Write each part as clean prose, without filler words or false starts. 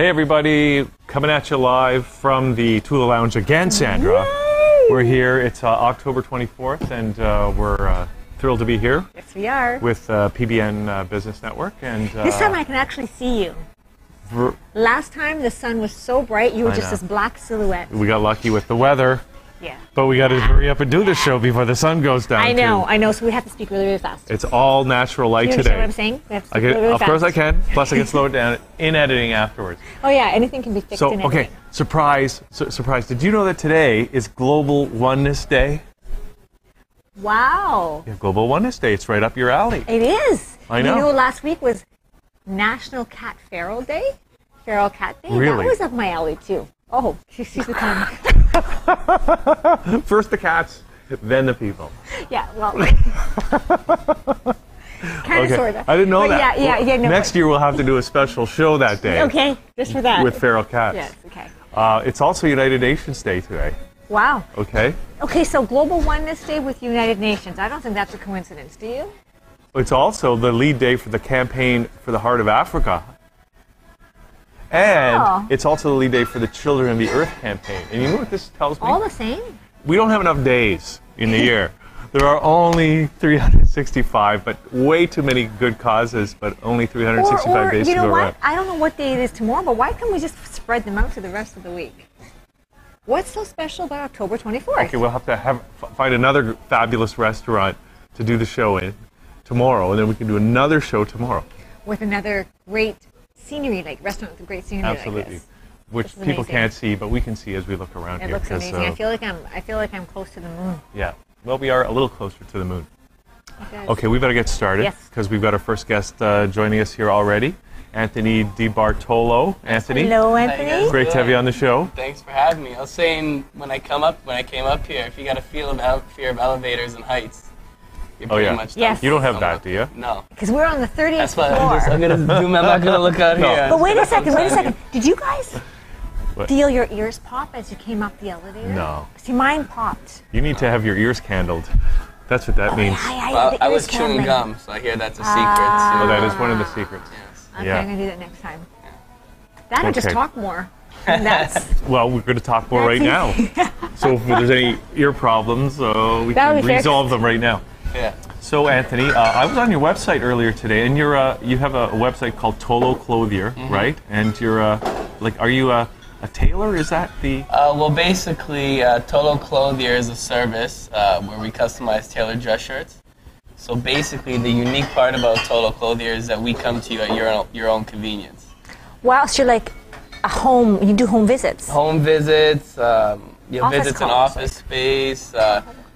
Hey everybody, coming at you live from the Toula Lounge again, Sandra. Yay! We're here, it's October 24th, and we're thrilled to be here. Yes, we are. With PBN Business Network. And this time I can actually see you. Last time the sun was so bright, you were just this black silhouette. We got lucky with the weather. Yeah. But we got to hurry up and do this show before the sun goes down. I know, so we have to speak really, really fast. It's all natural light you today. What I'm saying? We have to speak really, really of fast. course I can. Plus I can slow it down in editing afterwards. Oh yeah, anything can be fixed in editing. Okay, surprise. Did you know that today is Global Oneness Day? Wow. Yeah, Global Oneness Day. It's right up your alley. It is. I know. You know, last week was National Cat Feral Day. Feral Cat Day. Really? That was up my alley too. Oh, she's the time. First the cats, then the people. Yeah, well, kind of, sort of. I didn't know that. Yeah. No, next year we'll have to do a special show that day. Okay, just for that. With feral cats. Yes, okay. It's also United Nations Day today. Wow. Okay. Okay, so Global Oneness Day with United Nations. I don't think that's a coincidence, do you? It's also the lead day for the campaign for the Heart of Africa. And it's also the lead day for the Children of the Earth campaign. And you know what this tells me? All the same? We don't have enough days in the year. There are only 365, but way too many good causes, but only 365 days to go around. You know what? I don't know what day it is tomorrow, but why can't we just spread them out to the rest of the week? What's so special about October 24th? Okay, we'll have to find another fabulous restaurant to do the show in tomorrow, and then we can do another show tomorrow. With another great scenery, like restaurant with great scenery. Absolutely. Like this. Which people can't see, but we can see as we look around here. It looks amazing. I feel like I'm close to the moon. Yeah. Well, we are a little closer to the moon. Okay, we better get started because we've got our first guest joining us here already, Anthony DeBartolo. Anthony. Hello, Anthony. Great to have you on the show. Thanks for having me. I was saying when I came up here, if you got a fear of elevators and heights, you're pretty much done. Yes. You don't have that, do you? No. Because we're on the 30th That's why floor. I'm not gonna look out here. But wait a second. Did you guys feel your ears pop as you came up the elevator? No. See, mine popped. You need to have your ears candled. That's what that means. Well, I was chewing gum, so I hear that's a secret too. Oh, that is one of the secrets. Yes. Okay, I'm gonna do that next time. That or just talk more. Well, we're going to talk more right now. So if there's any ear problems, we can resolve them right now. Yeah. So Anthony, I was on your website earlier today, and you have a website called Tolo Clothier, right? And you're are you a tailor? Is that the? Well, basically, Tolo Clothier is a service where we customize tailored dress shirts. So basically, the unique part about Tolo Clothier is that we come to you at your own convenience. Wow, so you're like a home. You do home visits. Home visits. Visits an office space.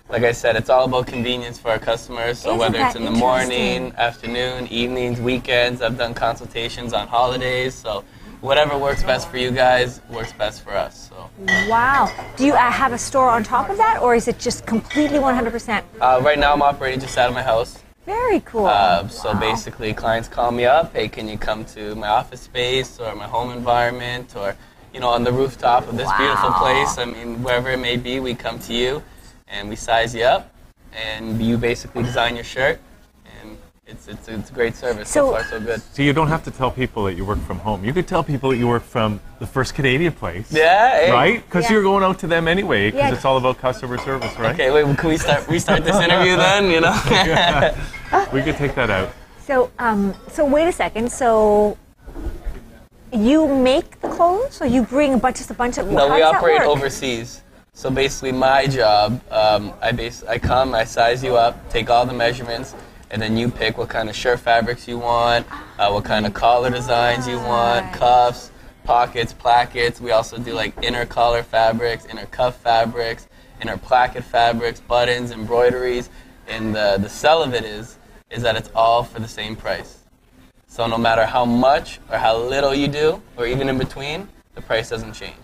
Like I said, it's all about convenience for our customers. So whether it's in the morning, afternoon, evenings, weekends, I've done consultations on holidays. So whatever works best for you guys works best for us. So. Wow. Do you have a store on top of that, or is it just completely 100%? Right now I'm operating just out of my house. Very cool. So basically clients call me up, hey, can you come to my office space or my home environment or, on the rooftop of this beautiful place. I mean, wherever it may be, we come to you. And we size you up, and you basically design your shirt, and it's a great service. So far, so good. So you don't have to tell people that you work from home. You could tell people that you work from the First Canadian place. Yeah. Hey. Right? Because you're going out to them anyway, because it's all about customer service, right? Okay, wait, can we restart this interview then, We could take that out. So wait a second. So you make the clothes, or you bring a bunch of... No, we operate overseas. So basically my job, I come, I size you up, take all the measurements, and then you pick what kind of shirt fabrics you want, what kind of collar designs you want, cuffs, pockets, plackets. We also do like inner collar fabrics, inner cuff fabrics, inner placket fabrics, buttons, embroideries. And the sell of it is that it's all for the same price. So no matter how much or how little you do, or even in between, the price doesn't change.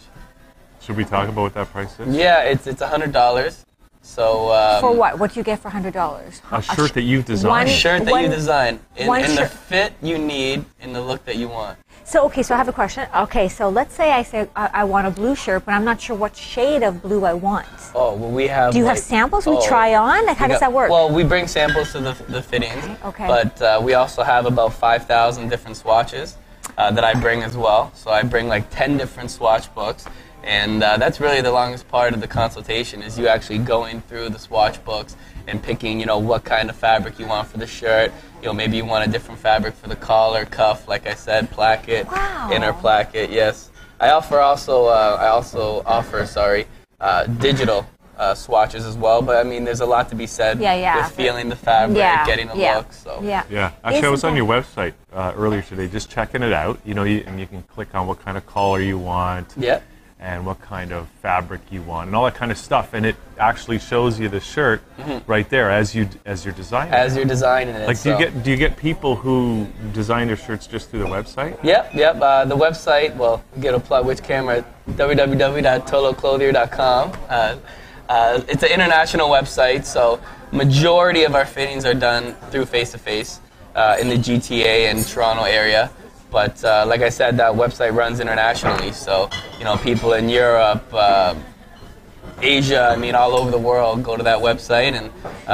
Should we talk about what that price is? Yeah, it's $100. So for what? What do you get for $100? A shirt that you design. A shirt that you design in the fit you need, in the look that you want. So I have a question. Okay, so let's say I want a blue shirt, but I'm not sure what shade of blue I want. Oh, well, we have. Do you have samples we try on? Like, how does that work? Well, we bring samples to the fittings. Okay. But we also have about 5,000 different swatches. that I bring as well. So I bring like 10 different swatch books. And that's really the longest part of the consultation is you actually going through the swatch books and picking, what kind of fabric you want for the shirt. Maybe you want a different fabric for the collar, cuff, like I said, placket, inner placket. Yes, I also offer digital swatches as well. But I mean, there's a lot to be said with feeling the fabric, getting a look. So yeah. Actually, I was on your website earlier today, just checking it out. And you can click on what kind of collar you want. Yeah. And what kind of fabric you want, and all that kind of stuff, and it actually shows you the shirt right there as you're designing. As you're designing it. Like, do you get people who design their shirts just through the website? Yep. The website. Well, get a plug. Which camera? www.toloclothier.com. It's an international website, so majority of our fittings are done through face-to-face in the GTA and Toronto area. But like I said, that website runs internationally, so people in Europe, Asia, all over the world go to that website, and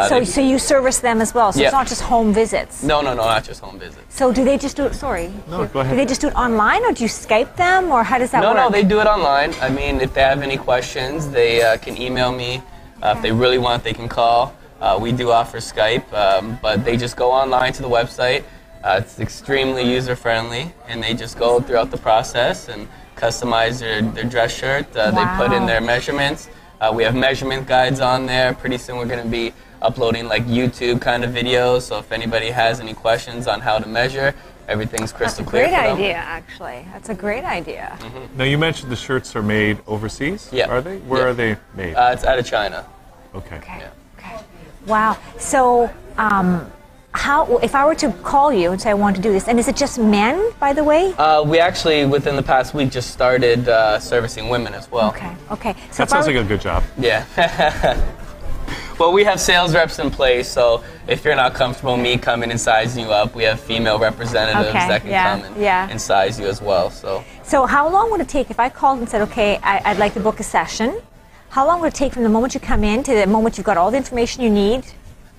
so you service them as well. So it's not just home visits. No, not just home visits. So do they just do it? Sorry. No, go ahead. Do they just do it online, or do you Skype them, or how does that work? No, they do it online. If they have any questions, they can email me. If they really want, they can call. We do offer Skype, but they just go online to the website. It's extremely user-friendly, and they just go throughout the process and customize their dress shirt. They put in their measurements. We have measurement guides on there. Pretty soon we're going to be uploading like YouTube kind of videos, so if anybody has any questions on how to measure, everything's crystal clear for them. That's a great idea, actually. That's a great idea. Now, you mentioned the shirts are made overseas? Yeah. Are they? Where are they made? It's out of China. Okay. Yeah. Okay. Wow. So, how, if I were to call you and say I want to do this, and is it just men, by the way? We actually, within the past week, just started servicing women as well. Okay. So that sounds like a good job. Yeah. Well, we have sales reps in place, so if you're not comfortable me coming and sizing you up, we have female representatives that can come and size you as well. So how long would it take if I called and said, okay, I'd like to book a session? How long would it take from the moment you come in to the moment you've got all the information you need?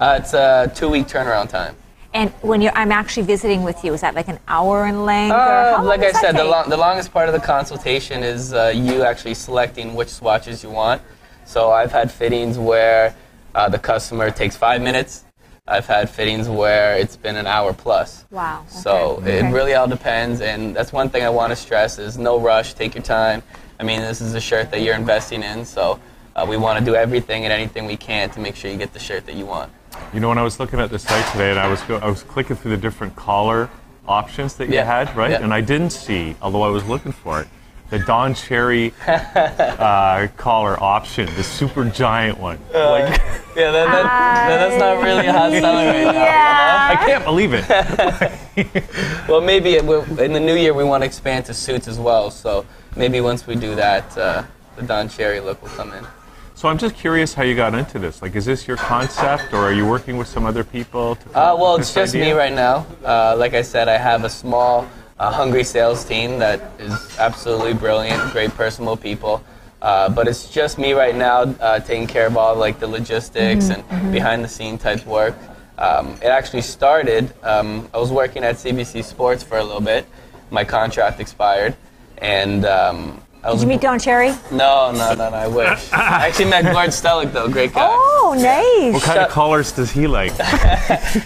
It's a 2-week turnaround time. And when I'm actually visiting with you, is that like an hour in length? Or how long like does I said, that the longest part of the consultation is you actually selecting which swatches you want. So I've had fittings where the customer takes 5 minutes. I've had fittings where it's been an hour plus. Wow. Okay. So it really all depends, and that's one thing I want to stress is no rush, take your time. This is a shirt that you're investing in, so we want to do everything and anything we can to make sure you get the shirt that you want. When I was looking at the site today, and I was clicking through the different collar options that you had, right? Yeah. And I didn't see, although I was looking for it, the Don Cherry collar option, the super giant one. That's not really a hot seller right now. Yeah. I can't believe it. Well, maybe in the new year we want to expand to suits as well. So maybe once we do that, the Don Cherry look will come in. So I'm just curious how you got into this. Like, is this your concept, or are you working with some other people? Well, it's just me right now. Like I said, I have a small, hungry sales team that is absolutely brilliant, great personable people. But it's just me right now taking care of all like the logistics and behind the scene type work. It actually started, I was working at CBC Sports for a little bit. My contract expired, and did you meet Don Cherry? No, I wish. I actually met Gord Stellick, though, great guy. Oh, nice. What kind of collars does he like?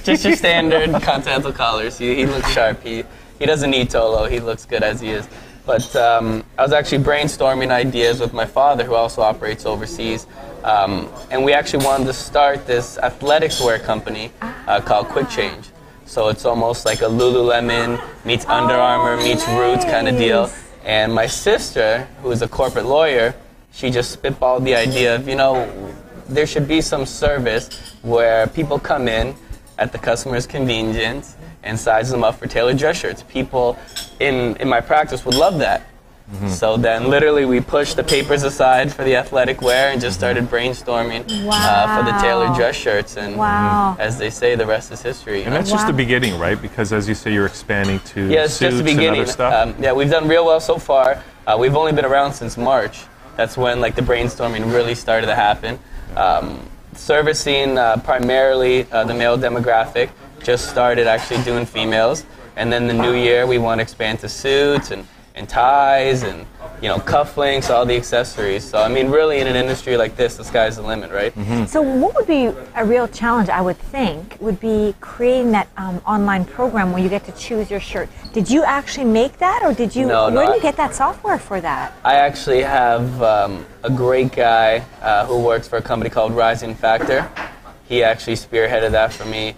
Just your standard Continental collars. He looks sharp. He doesn't need Tolo. He looks good as he is. But I was actually brainstorming ideas with my father, who also operates overseas. And we actually wanted to start this athletics wear company called Quick Change. So it's almost like a Lululemon meets Under Armour meets Roots kind of deal. And my sister, who is a corporate lawyer, she just spitballed the idea of, there should be some service where people come in at the customer's convenience and size them up for tailored dress shirts. People in my practice would love that. So then literally we pushed the papers aside for the athletic wear and just started brainstorming for the tailored dress shirts. And as they say, the rest is history. And that's just the beginning, right? Because as you say, you're expanding to it's suits just the beginning. And other stuff. We've done real well so far. We've only been around since March. That's when like the brainstorming really started to happen. Servicing primarily the male demographic. Just started actually doing females. And then the new year, we want to expand to suits and ties and, you know, cufflinks, all the accessories. So, I mean, really in an industry like this, the sky's the limit, right? So what would be a real challenge, I would think, would be creating that online program where you get to choose your shirt. Did you actually make that, or did you, where did you get that software for that? I actually have a great guy who works for a company called Rising Factor. He actually spearheaded that for me,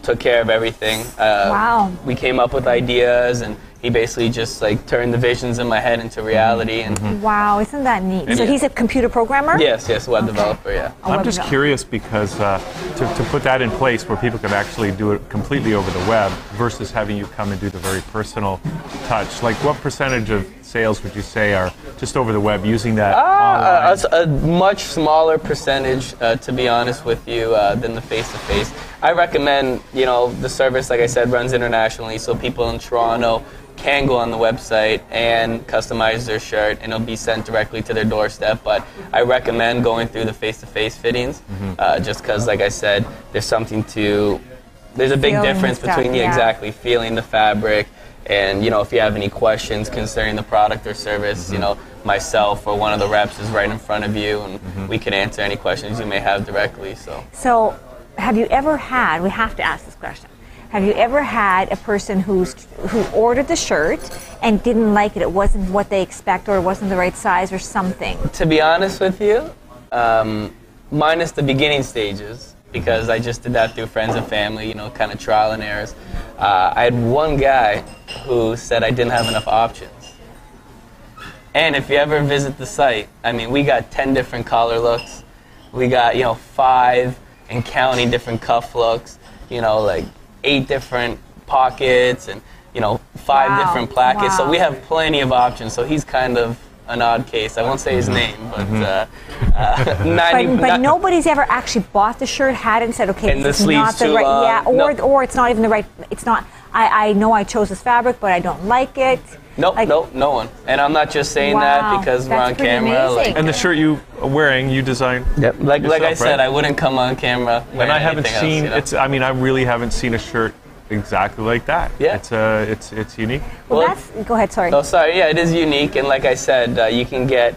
took care of everything. Wow. We came up with ideas, and he basically just like turned the visions in my head into reality. And Wow, isn't that neat? So he's a computer programmer? yes, web developer, yeah. I'm just curious because to put that in place where people can actually do it completely over the web versus having you come and do the very personal touch. Like, what percentage of sales would you say are just over the web using that online? A much smaller percentage, to be honest with you, than the face-to-face. I recommend, you know, the service, like I said, runs internationally, so people in Toronto can go on the website and customize their shirt, and it'll be sent directly to their doorstep. But I recommend going through the face-to-face fittings, just because, like I said, there's a big difference between exactly feeling the fabric. And, you know, if you have any questions concerning the product or service, you know, myself or one of the reps is right in front of you, and we can answer any questions you may have directly. So have you ever had, we have to ask this question, have you ever had a person who ordered the shirt and didn't like it? It wasn't what they expect, or it wasn't the right size or something? To be honest with you, minus the beginning stages, because I just did that through friends and family, you know, kind of trial and errors. I had one guy who said I didn't have enough options. And if you ever visit the site, I mean, we got 10 different collar looks. We got, you know, 5 and counting different cuff looks, you know, like 8 different pockets and, you know, 5 different plackets. So we have plenty of options. So he's kind of an odd case. I won't say his name, but but nobody's ever actually bought the shirt, had it, and said, okay, and this the is sleeves not the too right, long. or it's not even the right. It's not. I know I chose this fabric, but I don't like it. Nope, no one. And I'm not just saying that because we're on camera. Like, and the shirt you are wearing, you designed. Yep. Like I said, right? I wouldn't come on camera. And I haven't seen. Else, you know? I mean, I really haven't seen a shirt exactly like that. Yeah. It's unique. Well, go ahead. Sorry. Oh, sorry. Yeah, it is unique, and like I said, you can get.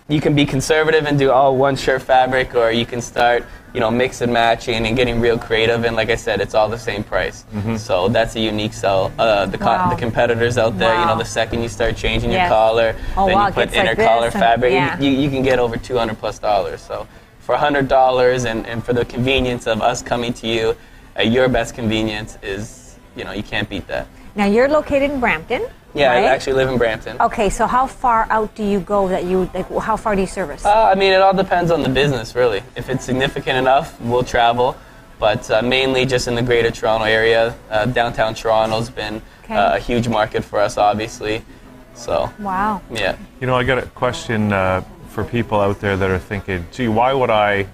You can be conservative and do all one shirt fabric, or you can start, you know, mix and matching and getting real creative. And like I said, it's all the same price. So that's a unique sell. The competitors out there, you know, the second you start changing your collar, then you put inner collar fabric, you can get over $200+. So for $100 and for the convenience of us coming to you, your best convenience is, you know, you can't beat that. Now you're located in Brampton. Yeah, right? I actually live in Brampton. Okay, so how far out do you go that you, like, how far do you service? I mean, it all depends on the business, really. If it's significant enough, we'll travel, but mainly just in the greater Toronto area. Downtown Toronto's been a huge market for us, obviously. So, wow. Yeah. You know, I got a question for people out there that are thinking, gee, why would I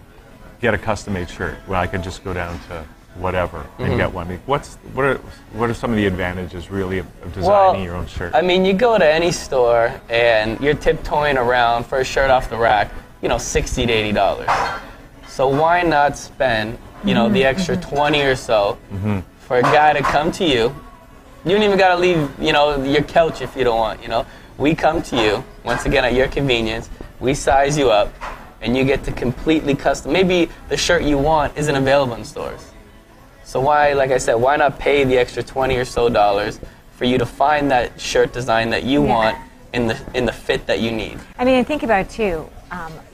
get a custom-made shirt when I could just go down to whatever and get one? What are some of the advantages really of designing your own shirt? I mean, you go to any store and you're tiptoeing around for a shirt off the rack, you know, $60 to $80. So why not spend, you know, the extra 20 or so for a guy to come to you? You don't even got to leave, you know, your couch if you don't want, you know. We come to you, once again, at your convenience. We size you up, and you get to completely custom. Maybe the shirt you want isn't available in stores. So why, like I said, why not pay the extra $20 or so for you to find that shirt design that you want in the fit that you need? I mean, and think about it too.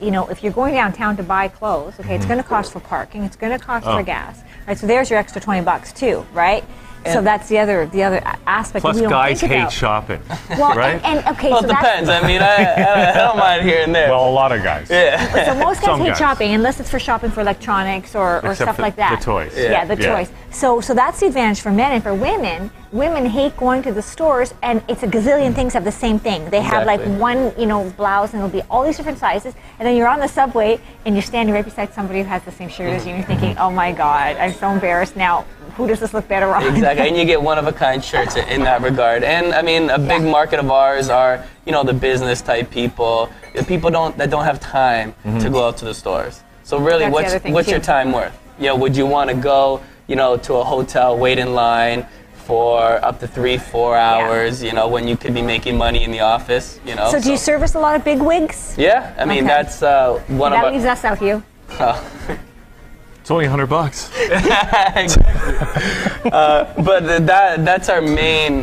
You know, if you're going downtown to buy clothes, okay, it's going to cost for parking, it's going to cost for gas, right? So there's your extra $20 too, right? So that's the other aspect. Plus, that we don't guys think hate about. shopping, Well, right? Okay, Well, so it depends. I mean, I don't mind here and there. Well, a lot of guys. Yeah. So most guys Some hate guys. shopping unless it's for shopping for electronics or Except stuff for like that. the toys. Yeah, the toys. So that's the advantage for men, and for women. Women hate going to the stores, and it's a gazillion things have the same thing. They have like one, you know, blouse, and it'll be all these different sizes, and then you're on the subway and you're standing right beside somebody who has the same shirt as you, and you're thinking, oh my God, I'm so embarrassed now. Who does this look better on? Exactly, and you get one-of-a-kind shirts in that regard. And I mean, a big market of ours are, you know, the business type people, the people that don't have time to go out to the stores. So really, what's your time worth? You know, would you want to go, you know, to a hotel, wait in line for up to 3-4 hours, you know, when you could be making money in the office, you know. So do you service a lot of big wigs? Yeah, I mean, that's one of That leaves us out, Hugh. It's only $100. But that's our main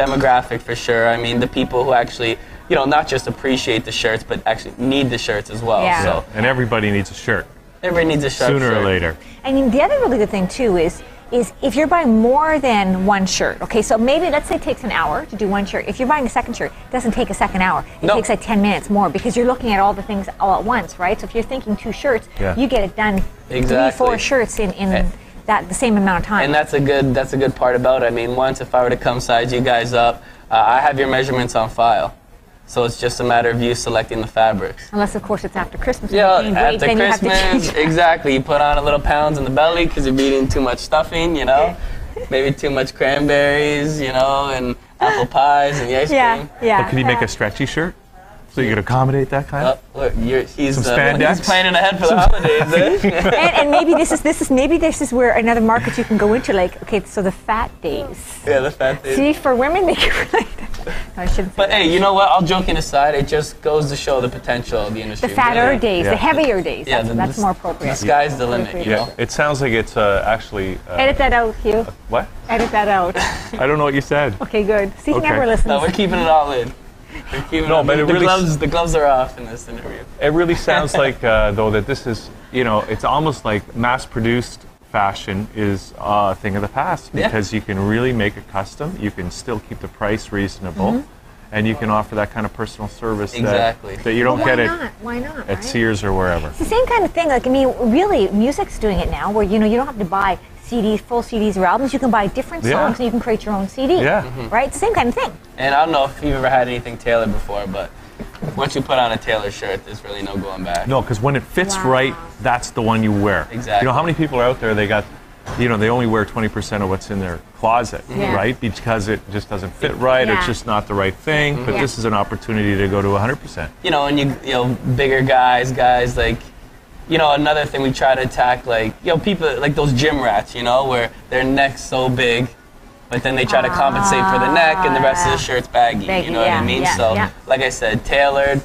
demographic for sure. I mean, the people who actually, you know, not just appreciate the shirts, but actually need the shirts as well. Yeah. So And everybody needs a shirt. everybody needs a shirt. Sooner or later. I mean, the other really good thing too is if you're buying more than one shirt, okay, so maybe let's say it takes an hour to do one shirt. If you're buying a second shirt, it doesn't take a second hour. It takes like 10 minutes more because you're looking at all the things all at once, right? So if you're thinking 2 shirts, you get it done 3-4 shirts in the same amount of time. And that's a good part about it. I mean, once if I were to come size you guys up, I have your measurements on file. So it's just a matter of you selecting the fabrics. Unless, of course, it's after Christmas. Yeah, and weight, after then Christmas, exactly. You put on a little pounds in the belly because you're eating too much stuffing, you know. Maybe too much cranberries, you know, and apple pies and the ice cream. Yeah. But can you make a stretchy shirt so you could accommodate that kind of? Look, he's spandex? planning ahead for the holidays. and maybe this is where another market you can go into. Like, okay, so the fat days. Yeah, the fat days. See, for women, they can relate. No, I shouldn't say But hey, you know what? All joking aside, it just goes to show the potential of the industry. the fatter days, the heavier days. Yeah, that's more appropriate. The sky's the limit, you know. It sounds like it's actually... Edit that out, Hugh. What? Edit that out. I don't know what you said. Okay, good. See, he Okay. never listens. No, we're keeping it all in. But the gloves are off in this interview. It really sounds like, though, that this is, you know, it's almost like mass-produced fashion is a thing of the past because you can really make it custom. You can still keep the price reasonable, and you can offer that kind of personal service that you don't get Why not? at Sears or wherever. It's the same kind of thing. Like, I mean, really, music's doing it now, where you don't have to buy CDs, full CDs or albums. You can buy different songs and you can create your own CD. Yeah. Right? It's the same kind of thing. And I don't know if you've ever had anything tailored before, but once you put on a tailored shirt, there's really no going back. No, because when it fits right, that's the one you wear. Exactly. You know, how many people are out there, they only wear 20% of what's in their closet, right? Because it just doesn't fit right, it's just not the right thing, but this is an opportunity to go to 100%. You know, and you know, bigger guys like, you know, another thing we try to attack, like, you know, people like those gym rats, you know, where their neck's so big, but then they try to compensate for the neck and the rest of the shirt's baggy. You know what I mean? So, like I said, tailored,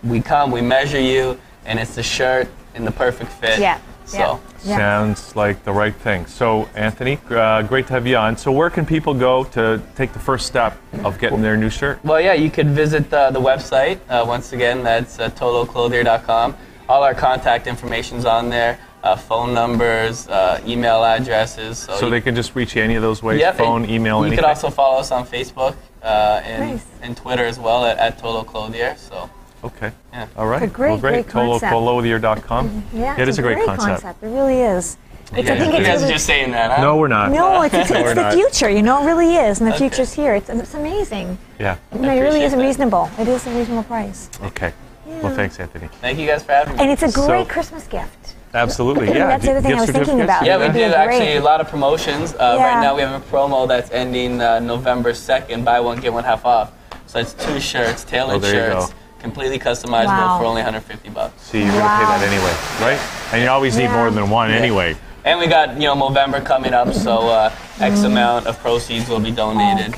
we measure you, and it's the shirt in the perfect fit. So. Sounds like the right thing. So, Anthony, great to have you on. So where can people go to take the first step of getting their new shirt? Well, yeah, you could visit the website. Once again, that's ToloClothier.com. All our contact information's on there, phone numbers, email addresses. So they can just reach you any of those ways, yeah, phone, email, anything? You could also follow us on Facebook and Twitter as well at Tolo Clothier. So. Okay. Yeah. All right. Great ToloClothier.com. Yeah, it is a great concept. It really is. You guys are just saying that, huh? No, we're not. No, it's the future. You know, it really is, and the future's here. It's amazing. Yeah. No, it really is reasonable. It is a reasonable price. Okay. Well, thanks, Anthony. Thank you guys for having me. And it's a great Christmas gift. Absolutely, yeah. That's the other thing I was thinking about. Yeah, we do actually a lot of promotions. Right now we have a promo that's ending November 2nd, buy one, get one half off. So it's 2 shirts, tailored shirts, completely customizable for only $150. See, you're going to pay that anyway, right? And you always need more than one anyway. And we got, Movember coming up, so X amount of proceeds will be donated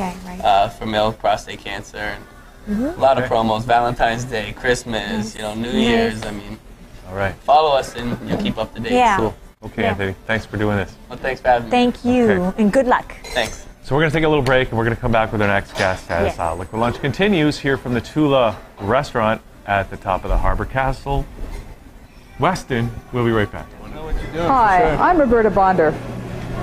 for male prostate cancer. And a lot of promos, Valentine's Day, Christmas, New Year's, I mean. All right. Follow us and you'll keep up to date. Yeah. Cool. Okay, Anthony, thanks for doing this. Well, thanks for having me. Thank you, and good luck. Thanks. So we're going to take a little break, and we're going to come back with our next guest as Liquid Lunch continues here from the Toula Restaurant at the top of the Harbour Castle. Weston, we'll be right back. Hi, I'm Roberta Bonder.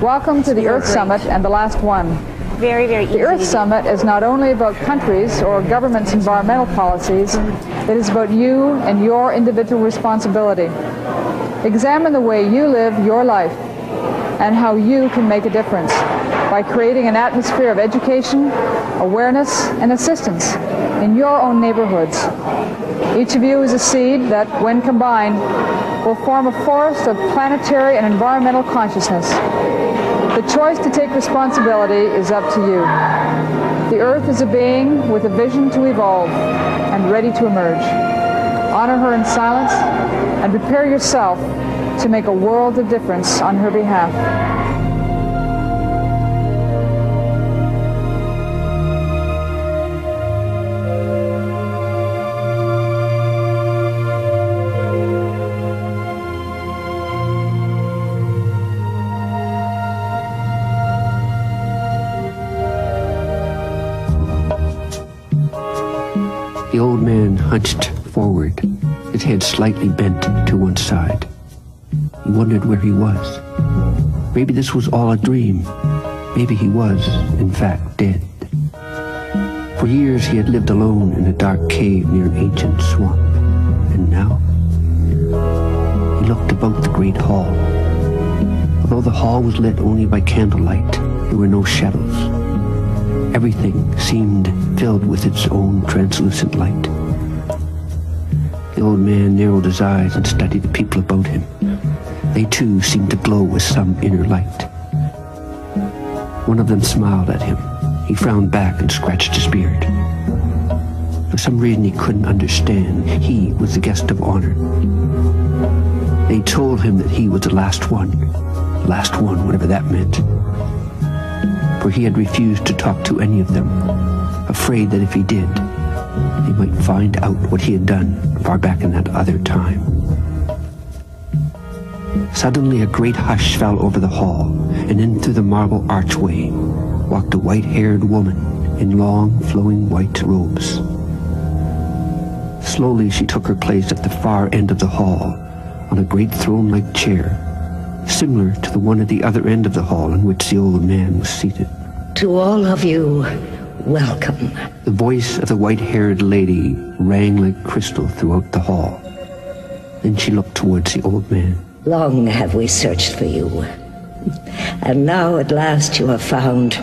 Welcome to the Earth Summit and the last one. Very, very easy. The Earth Summit is not only about countries or governments' environmental policies, it is about you and your individual responsibility. Examine the way you live your life and how you can make a difference by creating an atmosphere of education, awareness, and assistance in your own neighborhoods. Each of you is a seed that, when combined, will form a forest of planetary and environmental consciousness. The choice to take responsibility is up to you. The Earth is a being with a vision to evolve and ready to emerge. Honor her in silence and prepare yourself to make a world of difference on her behalf. The old man hunched forward, his head slightly bent to one side. He wondered where he was. Maybe this was all a dream. Maybe he was, in fact, dead. For years he had lived alone in a dark cave near an ancient swamp. And now, he looked about the great hall. Although the hall was lit only by candlelight, there were no shadows. Everything seemed filled with its own translucent light. The old man narrowed his eyes and studied the people about him. They too seemed to glow with some inner light. One of them smiled at him. He frowned back and scratched his beard. For some reason he couldn't understand, he was the guest of honor. They told him that he was the last one, whatever that meant. For he had refused to talk to any of them, afraid that if he did, they might find out what he had done far back in that other time. Suddenly a great hush fell over the hall, and in through the marble archway walked a white-haired woman in long, flowing white robes. Slowly she took her place at the far end of the hall, on a great throne-like chair, similar to the one at the other end of the hall in which the old man was seated. To all of you, welcome. The voice of the white-haired lady rang like crystal throughout the hall. Then she looked towards the old man. Long have we searched for you, and now at last you are found.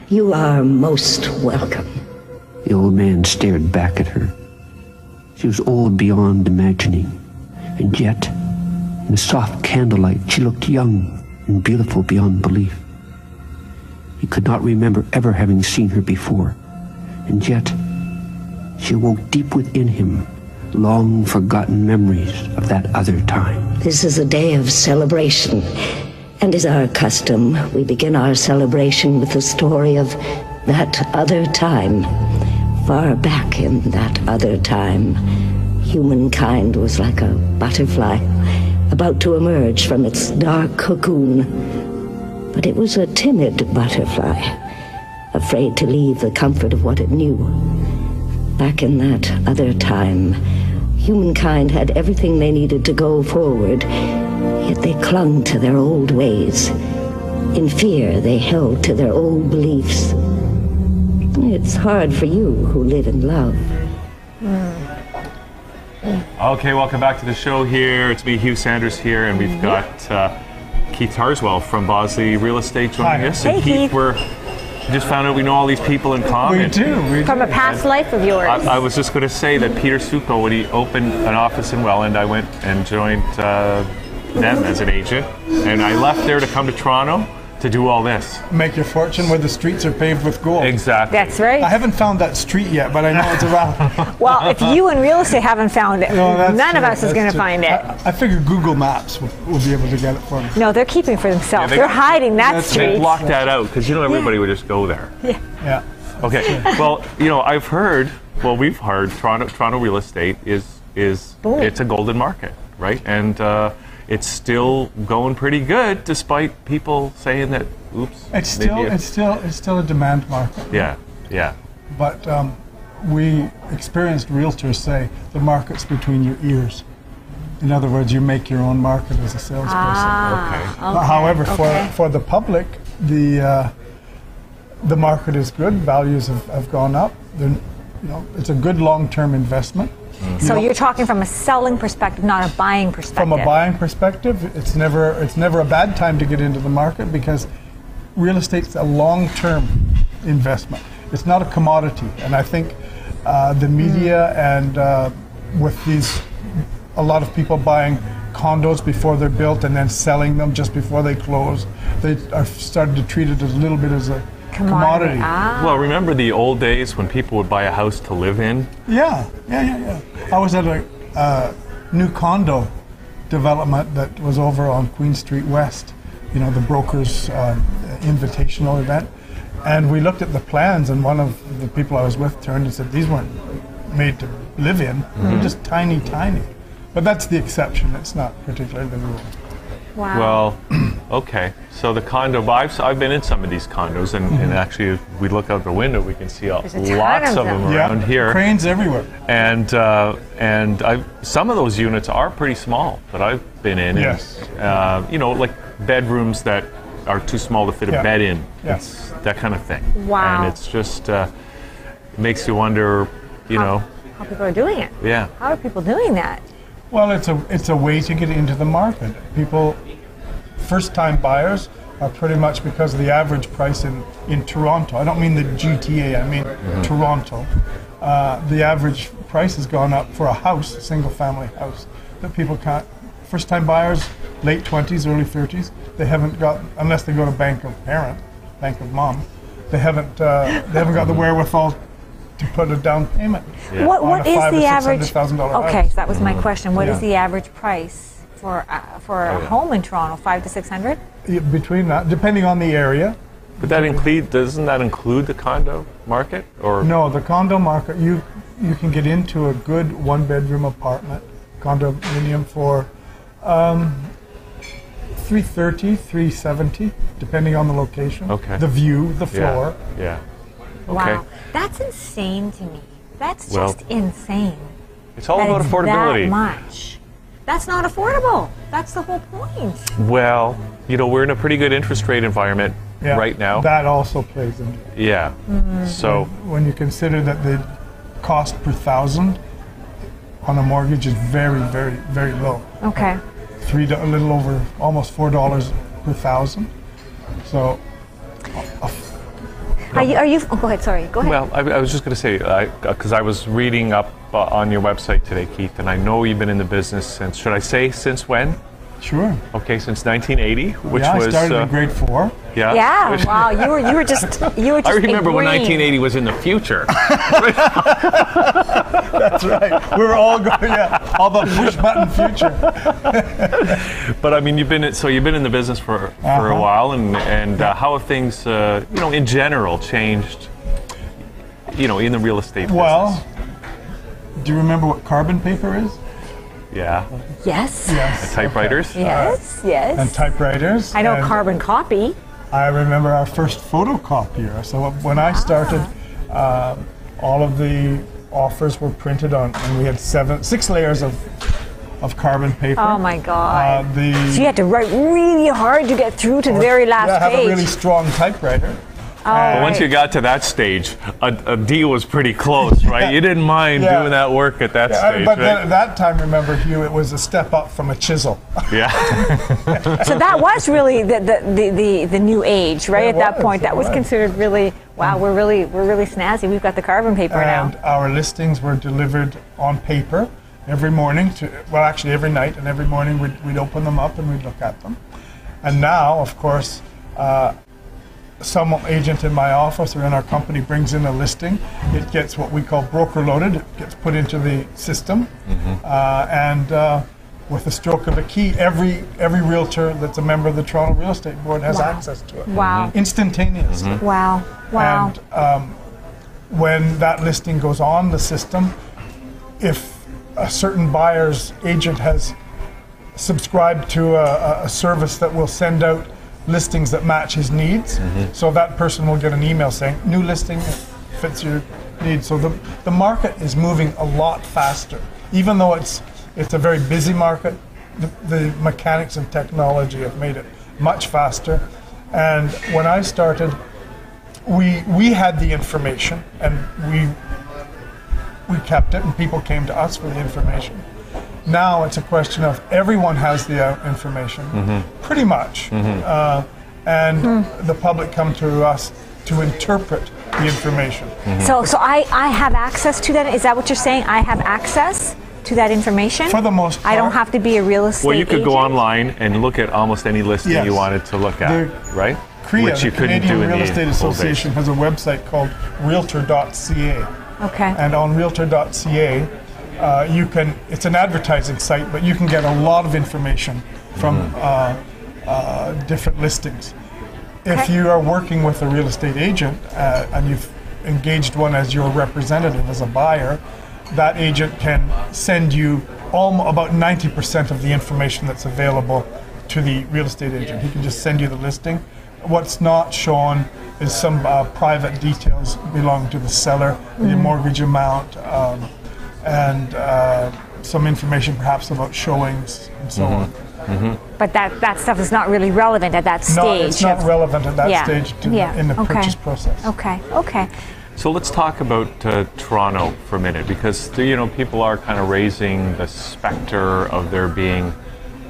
You are most welcome. The old man stared back at her. She was old beyond imagining, and yet, in the soft candlelight, she looked young and beautiful beyond belief. He could not remember ever having seen her before, and yet, she awoke deep within him long-forgotten memories of that other time. This is a day of celebration, and as our custom, we begin our celebration with the story of that other time. Far back in that other time, humankind was like a butterfly about to emerge from its dark cocoon. But it was a timid butterfly, afraid to leave the comfort of what it knew. Back in that other time, humankind had everything they needed to go forward, yet they clung to their old ways. In fear, they held to their old beliefs. It's hard for you who live in love. Okay, welcome back to the show here. It's me, Hugh Sanders here, and we've got Keith Tarswell from Bosley Real Estate joining us. Hey, and Keith, we just found out we know all these people in common. We do. From a past life of yours. I was just going to say that Peter Succo, when he opened an office in Welland, I went and joined them as an agent, and I left there to come to Toronto to do all this. Make your fortune where the streets are paved with gold. Exactly. That's right. I haven't found that street yet, but I know it's around. Well, if you in real estate haven't found it, No, none of us is going to find it. I figure Google Maps will be able to get it for me. No, they're keeping it for themselves. Yeah, they're hiding that That's street. They blocked that out because everybody would just go there. Yeah. Okay. Well, I've heard. Well, we've heard Toronto real estate is Boom. it's a golden market, right? And it's still going pretty good, despite people saying that. Oops. It's still a demand market. Yeah. But we experienced realtors say the market's between your ears. In other words, you make your own market as a salesperson. Okay. However, for the public, the market is good. Values have gone up. It's a good long-term investment. So you're talking from a selling perspective, not a buying perspective. From a buying perspective, it's never a bad time to get into the market because real estate's a long-term investment. It's not a commodity, and I think the media and with a lot of people buying condos before they're built and then selling them just before they close, they are starting to treat it as a little bit as a commodity. Well, remember the old days when people would buy a house to live in? Yeah. I was at a new condo development that was over on Queen Street West, the broker's invitational event. And we looked at the plans, and one of the people I was with turned and said, these weren't made to live in. They're just tiny. But that's the exception. It's not particularly the rule. Wow. Well, Okay, so the condo, I've been in some of these condos, and actually, if we look out the window, we can see lots of them around here. Cranes everywhere. And some of those units are pretty small that I've been in. Yes. And, you know, like bedrooms that are too small to fit a bed in. Yes. It's that kind of thing. Wow. And it's just, it makes you wonder, you know. How people are doing it. Yeah. How are people doing that? Well, it's a way to get into the market. People, first-time buyers are pretty much because of the average price in Toronto. I don't mean the GTA, I mean Toronto. The average price has gone up for a house, a single-family house, that people can't. First-time buyers, late 20s, early 30s, they haven't got, unless they go to Bank of Mom, they haven't got the wherewithal to put a down payment. Yeah. What is the average? $500,000 Okay, house. so that was my question. What is Yeah. the average price for a home in Toronto? $500 to $600? Between that, depending on the area. But doesn't that include the condo market? Or No, the condo market, you can get into a good one-bedroom apartment, condominium for $330, $370, depending on the location. Okay. The view, the floor. Yeah. Okay. Wow, that's insane to me. That's just insane. It's all that about it's affordability. That much. That's not affordable. That's the whole point. Well, you know, we're in a pretty good interest rate environment Yeah, right now. That also plays into it. Yeah. So When you consider that the cost per thousand on a mortgage is very, very, very low. Okay. A little over, almost $4 per thousand. So, Are you? Oh, go ahead. Sorry. Go ahead. well, I was just going to say, because I was reading up on your website today, Keith, and I know you've been in the business since, should I say since when? sure. Okay, since 1980, which I was started in grade 4. yeah. yeah. Wow. You were just. I remember when ingrained. 1980 was in the future. That's right. We were all going, all the push button future. But I mean, you've been in the business for a while, and how have things, you know, in general, changed, you know, in the real estate business? Well, do you remember what carbon paper is? Yeah. Yes. Yes. Typewriters. Yes. Yes. And typewriters. I know and carbon copy. I remember our first photocopier. So when I started, all of the offers were printed on, and we had 6 layers of carbon paper. Oh my God. So you had to write really hard to get through to the very last have page. a really strong typewriter. But once you got to that stage, a deal was pretty close, right? You didn't mind doing that work at that stage, but right? then at that time, remember, Hugh, it was a step up from a chisel. Yeah. So that was really the new age, right? At that point, it that was considered really wow. We're really snazzy. We've got the carbon paper And now. our listings were delivered on paper every morning actually every night, and every morning we'd open them up and we'd look at them. And now, of course, some agent in my office or in our company brings in a listing. It gets what we call broker loaded. It gets put into the system, and with a stroke of a key, every realtor that's a member of the Toronto Real Estate Board has access to it. Wow. Instantaneously. Wow. Wow. And when that listing goes on the system, if a certain buyer's agent has subscribed to a service that will send out listings that match his needs, so that person will get an email saying, new listing fits your needs. So the market is moving a lot faster. Even though it's a very busy market, the mechanics and technology have made it much faster. And when I started, we had the information, and we kept it, and people came to us for the information. Now it's a question of everyone has the information, pretty much, and the public come to us to interpret the information. So I have access to that. Is that what you're saying? I have access to that information? For the most part. I don't have to be a real estate Well, you could agent? go online and look at almost any listing Yes. you wanted to look at, right? CREA, Which you the couldn't Canadian do in Real the Estate old days. Association, has a website called realtor.ca. Okay. And on realtor.ca, it's an advertising site, but you can get a lot of information from different listings. If you are working with a real estate agent and you've engaged one as your representative, as a buyer, that agent can send you about 90% of the information that's available to the real estate agent. He can just send you the listing. What's not shown is some private details belonging to the seller, the mortgage amount, and some information perhaps about showings and so on. But that stuff is not really relevant at that stage. No, it's not relevant at that stage in the purchase process. Okay. So let's talk about Toronto for a minute, because people are kind of raising the specter of there being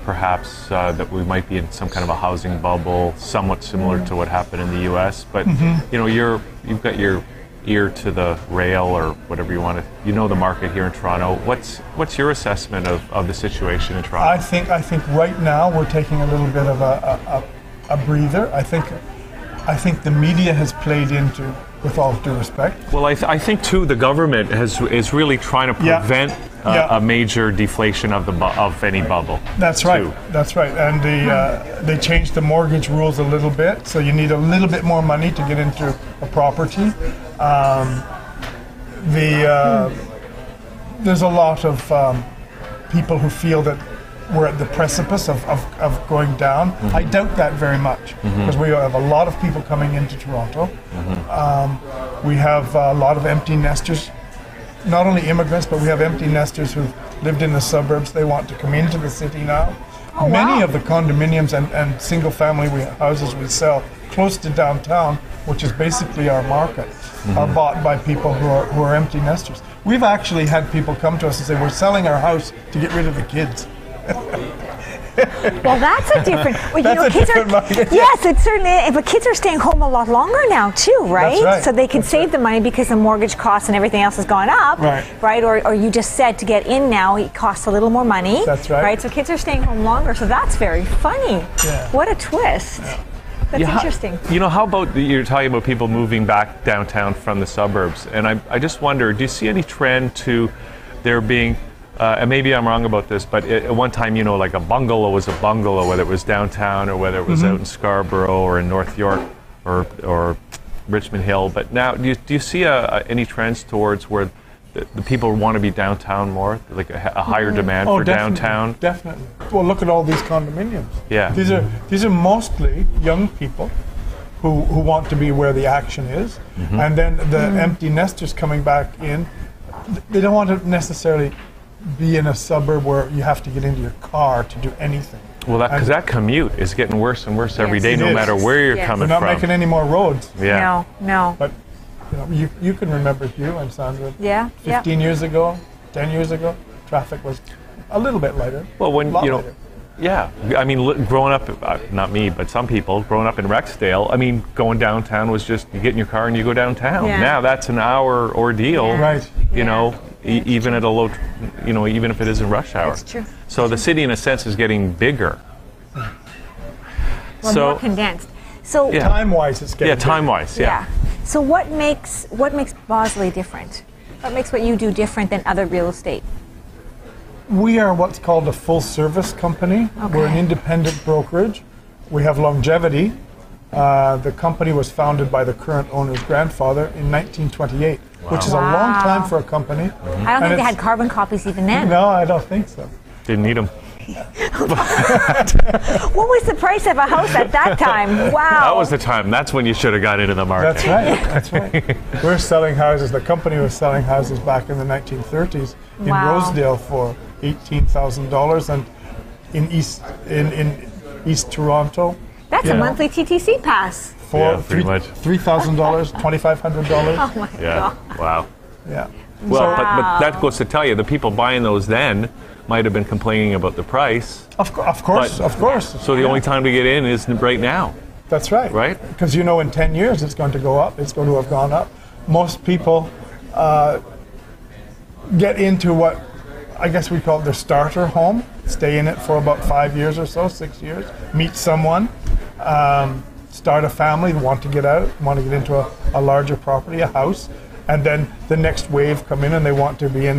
perhaps that we might be in some kind of a housing bubble, somewhat similar to what happened in the U.S. But you've got your ear to the rail, or whatever you want to. The market here in Toronto. What's your assessment of the situation in Toronto? I think right now we're taking a little bit of a breather. I think the media has played into, with all due respect. Well, I think too the government is really trying to prevent a major deflation of any bubble. That's right. That's right. And they changed the mortgage rules a little bit, so you need a little bit more money to get into a property. There's a lot of people who feel that we're at the precipice of going down. I doubt that very much, because we have a lot of people coming into Toronto. We have a lot of empty nesters, not only immigrants, but we have empty nesters who've lived in the suburbs. They want to come into the city now. Many of the condominiums and single family houses we sell close to downtown, which is basically our market, are bought by people who are empty nesters. We've actually had people come to us and say, we're selling our house to get rid of the kids. Well, that's a different. Well, that's a different market. Yes, it certainly is. But kids are staying home a lot longer now too, right? That's right. So they can save the money because the mortgage costs and everything else has gone up, right? Or you just said to get in now, it costs a little more money. That's right. Right. So kids are staying home longer. So that's very funny. Yeah. What a twist. Yeah. That's interesting. How about you're talking about people moving back downtown from the suburbs, and I just wonder, do you see any trend to there being, and maybe I'm wrong about this, but at one time, like a bungalow was a bungalow, whether it was downtown or whether it was out in Scarborough or in North York or Richmond Hill, but now do you see any trends towards where the people want to be downtown more, like a higher demand for downtown? Definitely. Well, look at all these condominiums. Yeah. These are mostly young people who want to be where the action is, and then the empty nesters coming back in. They don't want to necessarily be in a suburb where you have to get into your car to do anything. Well, because that commute is getting worse and worse every day, no matter where you're coming from. We're not making any more roads. Yeah. No. But you can remember Hugh and Sandra. 15 Yeah. years ago, 10 years ago, traffic was a little bit lighter. Well, when lighter. Yeah, I mean, growing up, not me, but some people growing up in Rexdale, I mean, going downtown was just you get in your car and you go downtown. Yeah. Now that's an hour ordeal. Yeah. Right. Even at a low, even if it isn't rush hour. That's true. So the city, in a sense, is getting bigger. Well, more condensed. So time-wise, it's getting time-wise. Yeah. So what makes Bosley different? What makes what you do different than other real estate? We are what's called a full-service company. Okay. We're an independent brokerage. We have longevity. The company was founded by the current owner's grandfather in 1928, which is a long time for a company. I don't think they had carbon copies even then. No, I don't think so. Didn't need them. What was the price of a house at that time? Wow. That was the time. That's when you should have got into the market. That's right. We're selling houses. The company was selling houses back in the 1930s in Rosedale for $18,000, and in East Toronto. That's a monthly TTC pass. For pretty much $3,000, $2,500. Oh my God. Wow. Yeah. Well, but that goes to tell you, the people buying those then might have been complaining about the price. Of course. So the only time to get in is right now. That's right. Right? Because in 10 years it's going to go up. It's going to have gone up. Most people get into what I guess we call it their starter home, stay in it for about 5 years or so, 6 years, meet someone, start a family, want to get out, want to get into a larger property, a house, and then the next wave come in and they want to get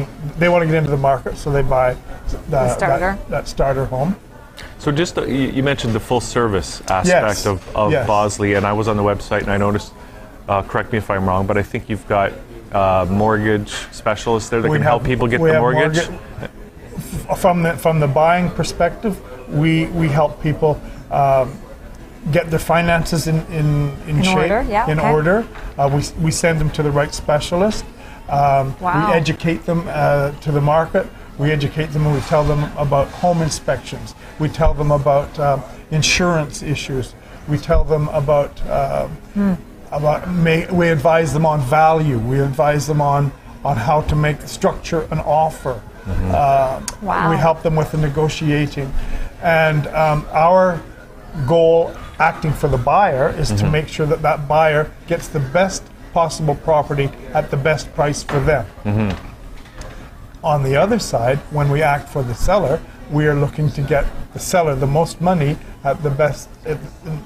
into the market, so they buy that starter home. So just you mentioned the full service aspect of Bosley, and I was on the website and I noticed, correct me if I'm wrong, but I think you've got mortgage specialists there that can help people get the mortgage. From the buying perspective, we help people get their finances in shape, order, yeah, in okay. order. We send them to the right specialist. Wow. We educate them to the market. We educate them and we tell them about home inspections. We tell them about insurance issues. We tell them about we advise them on value. We advise them on how to structure an offer. Wow. We help them with the negotiating. And our goal, acting for the buyer, is to make sure that that buyer gets the best possible property at the best price for them. On the other side, when we act for the seller, we are looking to get the seller the most money at the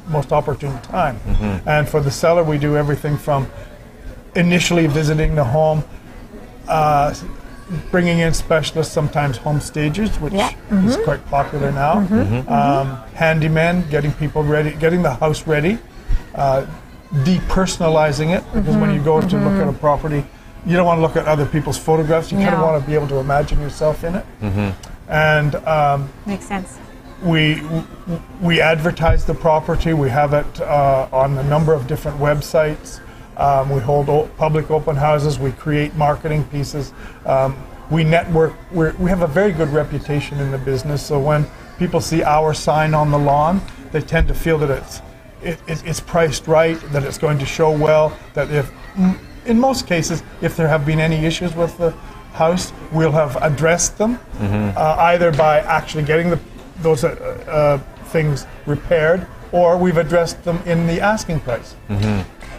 most opportune time. And for the seller, we do everything from initially visiting the home, bringing in specialists, sometimes home stagers, which is quite popular now. Handymen, getting people ready, getting the house ready, depersonalizing it, because when you go to look at a property, you don't want to look at other people's photographs. You kind of want to be able to imagine yourself in it. And makes sense. We advertise the property. We have it on a number of different websites. We hold public open houses. We create marketing pieces. We network. We have a very good reputation in the business. So when people see our sign on the lawn, they tend to feel that it's priced right, that it's going to show well, that in most cases, if there have been any issues with the house, we'll have addressed them, either by actually getting those things repaired, or we've addressed them in the asking price.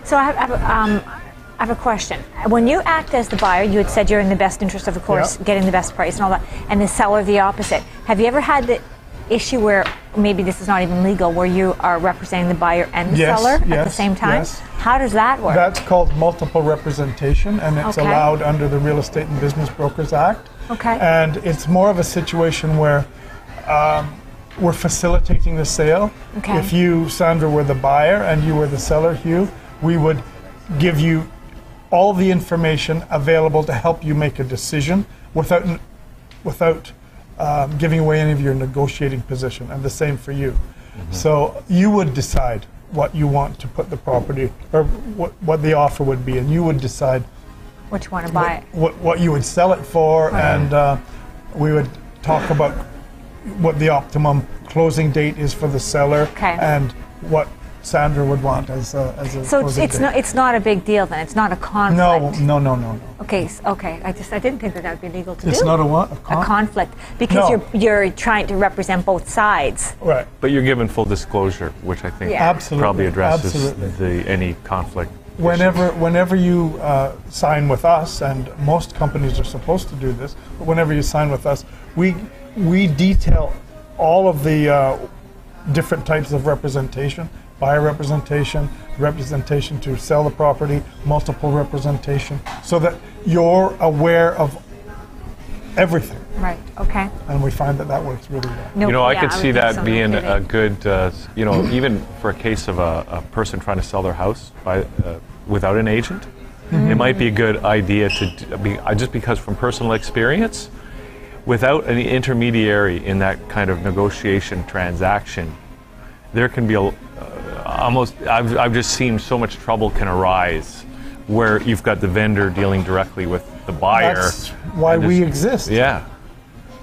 So I have a question. When you act as the buyer, you had said you're in the best interest of course, getting the best price and all that, and the seller the opposite. Have you ever had the issue where maybe this is not even legal, where you are representing the buyer and the seller at the same time? Yes. How does that work? That's called multiple representation, and it's allowed under the Real Estate and Business Brokers Act. And it's more of a situation where we're facilitating the sale. If you, Sandra, were the buyer and you were the seller, Hugh, we would give you all the information available to help you make a decision without giving away any of your negotiating position, and the same for you. So you would decide what you want to put the property, or what the offer would be, and you would decide which one to buy what you would sell it for, and we would talk about what the optimum closing date is for the seller, and what Sandra would want as a so closing date. It's not a big deal then. It's not a conflict. No. Okay. I didn't think that would be legal to do. It's not a what? A conflict, because you're trying to represent both sides. Right. But you're given full disclosure, which I think probably addresses any conflict. Whenever you sign with us, and most companies are supposed to do this, but whenever you sign with us, we detail all of the different types of representation: buyer representation, representation to sell the property, multiple representation, so that you're aware of everything. Right. Okay. And we find that works really well. I could see that being a good, even for a case of a person trying to sell their house without an agent, it might be a good idea to be, just because from personal experience, without any intermediary in that kind of negotiation transaction, there can be I've just seen so much trouble can arise where you've got the vendor dealing directly with the buyer. That's why we exist. Yeah.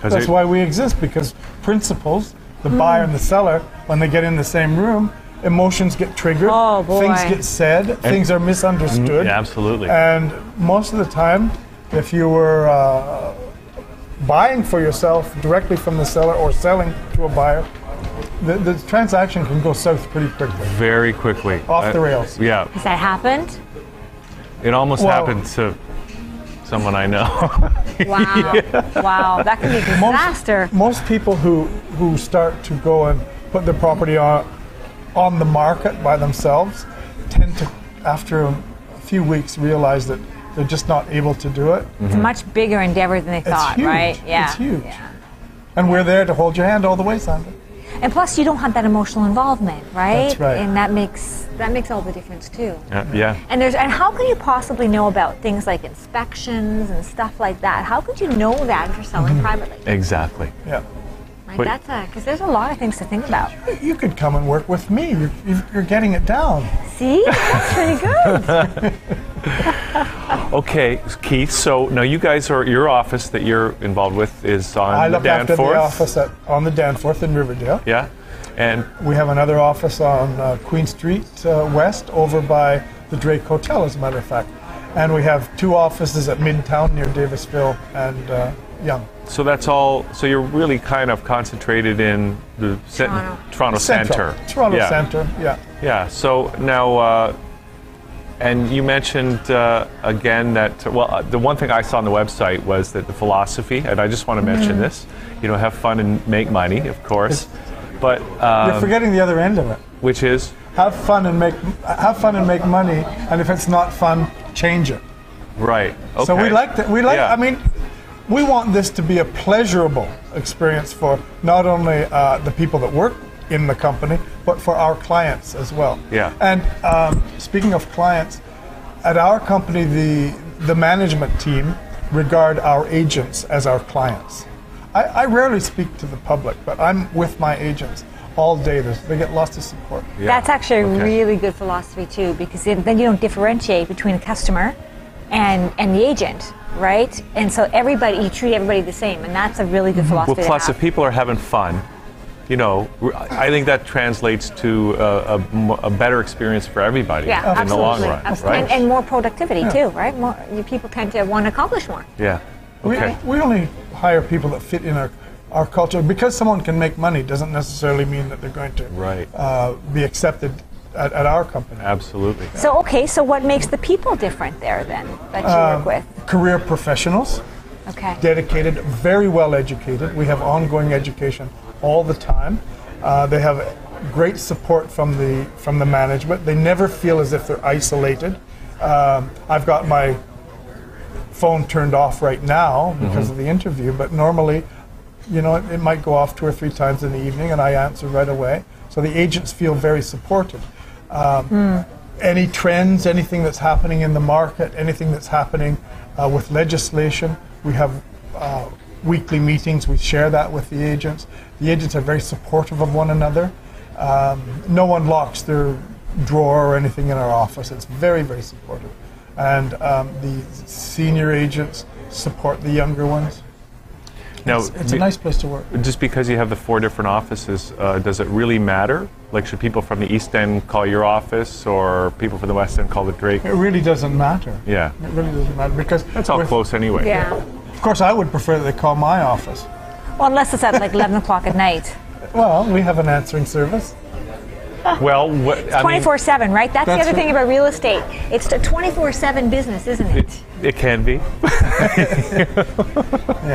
That's why we exist, because principals, the buyer and the seller, when they get in the same room, emotions get triggered, things get said, things are misunderstood. Yeah, absolutely. And most of the time, if you were buying for yourself directly from the seller or selling to a buyer, the transaction can go south pretty quickly. Very quickly. Off the rails. Yeah. Has that happened? It almost happened to someone I know. Wow. Wow. That can be a disaster. Most people who start to go and put their property on the market by themselves tend to, after a few weeks, realize that they're just not able to do it. It's a much bigger endeavor than they thought, huge. right? Yeah. It's huge. Yeah. And we're there to hold your hand all the way, Sandra. And plus, you don't have that emotional involvement, right? That's right. And that makes all the difference too. Yeah. And how can you possibly know about things like inspections and stuff like that? How could you know that if you're selling privately? Exactly. Yeah. Like that's because there's a lot of things to think about. You could come and work with me. You're getting it down. See, that's pretty good. Okay, Keith. So now you guys are your office that you're involved with is on the Danforth. I look after the office on the Danforth in Riverdale. Yeah, and we have another office on Queen Street West, over by the Drake Hotel, as a matter of fact. And we have 2 offices at Midtown near Davisville and Yonge. So that's all. So you're really kind of concentrated in the Toronto Centre. Toronto Centre, yeah. Yeah. So now, and you mentioned again that the one thing I saw on the website was that the philosophy, and I just want to mention this. Have fun and make money, of course. But you're forgetting the other end of it, which is have fun and make money. And if it's not fun, change it. Right. Okay. So we like that. I mean, we want this to be a pleasurable experience for not only the people that work in the company, but for our clients as well. Yeah. And speaking of clients, at our company, the management team regard our agents as our clients. I rarely speak to the public, but I'm with my agents all day. They get lots of support. Yeah. That's actually a really good philosophy too, because then you don't differentiate between the customer and the agent, right? And so you treat everybody the same, and that's a really good philosophy. Well, plus if people are having fun, I think that translates to a better experience for everybody in the long run, right? And more productivity too, right? People tend to want to accomplish more. Yeah. Okay. We only hire people that fit in our culture. Because someone can make money doesn't necessarily mean that they're going to be accepted at our company. Absolutely. So what makes the people different there then that you work with? Career professionals. Okay. Dedicated, very well educated. We have ongoing education all the time. They have great support from the management. They never feel as if they're isolated. I've got my phone turned off right now because of the interview, but normally, it might go off 2 or 3 times in the evening, and I answer right away. So the agents feel very supported. Any trends, anything that's happening in the market, anything that's happening with legislation, we have weekly meetings. We share that with the agents. The agents are very supportive of one another. No one locks their drawer or anything in our office. It's very, very supportive. And the senior agents support the younger ones. Now, it's a nice place to work. Just because you have the 4 different offices, does it really matter? Like, should people from the East End call your office, or people from the West End call the Drake? It really doesn't matter. Yeah. It really doesn't matter, because that's all close anyway. Yeah. Of course, I would prefer that they call my office. Well, unless it's at like 11 o'clock at night. Well, we have an answering service. Well, it's 24/7, right? That's the other thing about real estate. It's a 24/7 business, isn't it? It can be.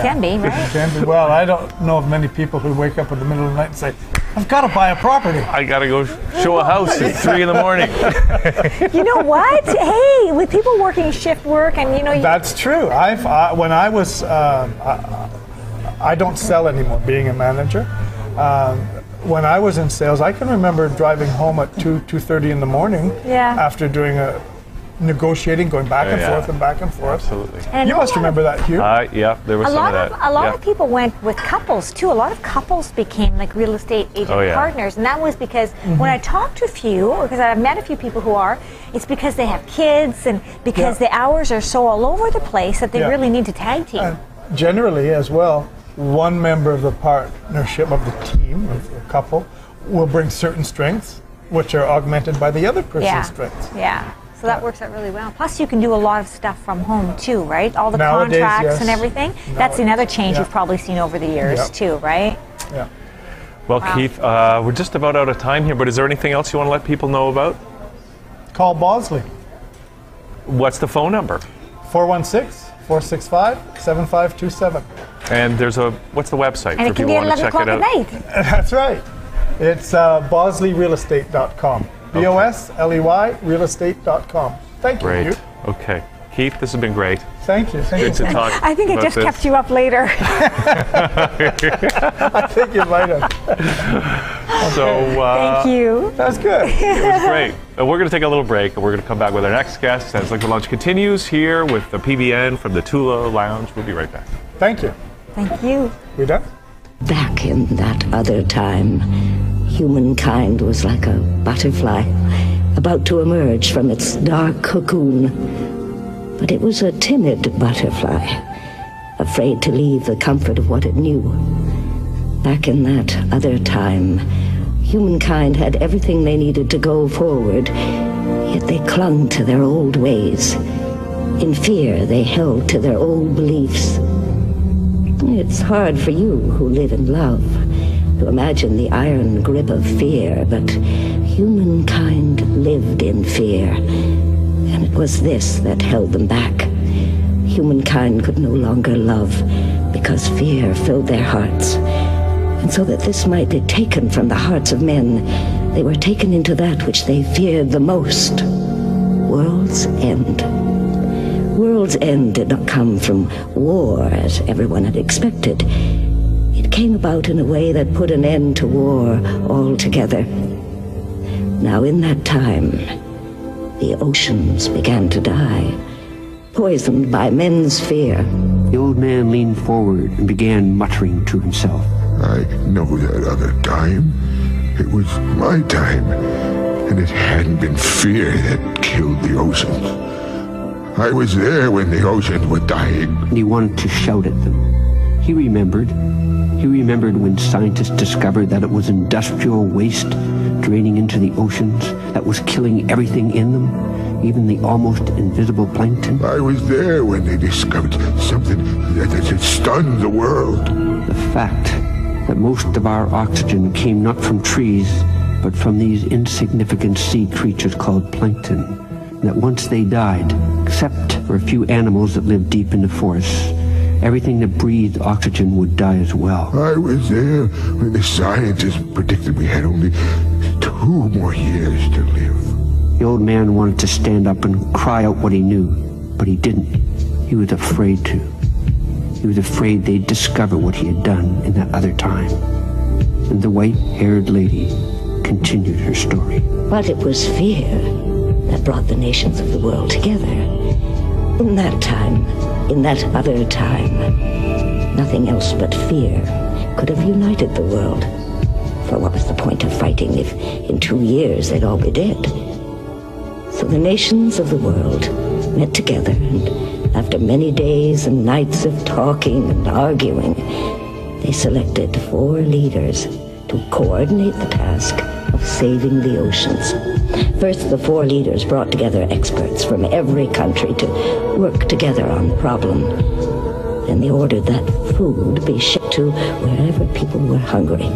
Can be, right? It can be. Well, I don't know of many people who wake up in the middle of the night and say, I've got to buy a property. I got to go show a house at 3 in the morning. You know what? Hey, with people working shift work and, That's true. When I was, I don't sell anymore, being a manager. When I was in sales, I can remember driving home at 2:30 in the morning after doing negotiating, going back and forth and back and forth. Absolutely. And you must remember that, Hugh. Yeah, there was some of that. A lot of people went with couples, too. A lot of couples became like real estate agent partners. And that was because when I talked to a few, because I've met a few people who are, it's because they have kids and because the hours are so all over the place that they really need to tag team. And generally, as well, one member of the partnership of the team, of the couple, will bring certain strengths, which are augmented by the other person's strengths. Yeah. So that works out really well. Plus, you can do a lot of stuff from home too, right? All the Nowadays, contracts and everything. That's another change you've probably seen over the years too, right? Yeah. Well, Keith, we're just about out of time here, but is there anything else you want to let people know about? Call Bosley. What's the phone number? 416-465-7527. And what's the website and for people who want to check it out? That's right. It's bosleyrealestate.com. BOSLEY realestate.com. Thank you. Great. Okay. Keith, this has been great. Thank you. Good to talk. I think it just kept you up later. I think you might have. Thank you. That's good. It was great. We're going to take a little break, and we're going to come back with our next guest as Liquid Lunch continues here with the PBN from the Toula Lounge. We'll be right back. Thank you. Thank you. We done? Back in that other time, humankind was like a butterfly about to emerge from its dark cocoon. But it was a timid butterfly, afraid to leave the comfort of what it knew. Back in that other time, humankind had everything they needed to go forward, yet they clung to their old ways. In fear, they held to their old beliefs. It's hard for you who live in love to imagine the iron grip of fear, but humankind lived in fear, and it was this that held them back. Humankind could no longer love because fear filled their hearts. And so that this might be taken from the hearts of men, they were taken into that which they feared the most, world's end. World's end did not come from war, as everyone had expected. It came about in a way that put an end to war altogether. Now in that time, the oceans began to die, poisoned by men's fear. The old man leaned forward and began muttering to himself. I know that other time. It was my time, and it hadn't been fear that killed the oceans. I was there when the oceans were dying. And he wanted to shout at them. He remembered when scientists discovered that it was industrial waste draining into the oceans that was killing everything in them, even the almost invisible plankton. I was there when they discovered something that had stunned the world. The fact that most of our oxygen came not from trees, but from these insignificant sea creatures called plankton, and that once they died, except for a few animals that lived deep in the forests, everything that breathed oxygen would die as well. I was there when the scientists predicted we had only 2 more years to live. The old man wanted to stand up and cry out what he knew, but he didn't. He was afraid to. He was afraid they'd discover what he had done in that other time. And the white-haired lady continued her story. But it was fear that brought the nations of the world together. In that time, in that other time, nothing else but fear could have united the world. For what was the point of fighting if in 2 years they'd all be dead? So the nations of the world met together, and after many days and nights of talking and arguing, they selected 4 leaders to coordinate the task of saving the oceans. First, the 4 leaders brought together experts from every country to work together on the problem. Then they ordered that food be shipped to wherever people were hungry.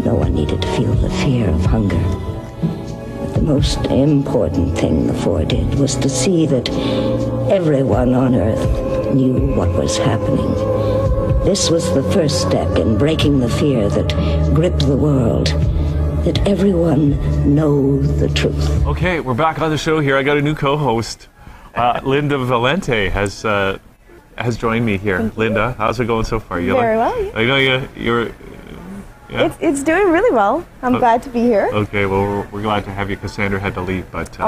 No one needed to feel the fear of hunger. But the most important thing the 4 did was to see that everyone on Earth knew what was happening. This was the first step in breaking the fear that gripped the world, that everyone know the truth. Okay, we're back on the show here. I got a new co-host. Linda Valente has joined me here. Linda, how's it going so far? Very well. I know you're. Yeah. It's doing really well. I'm glad to be here. Okay, well, we're glad to have you because Sandra had to leave, but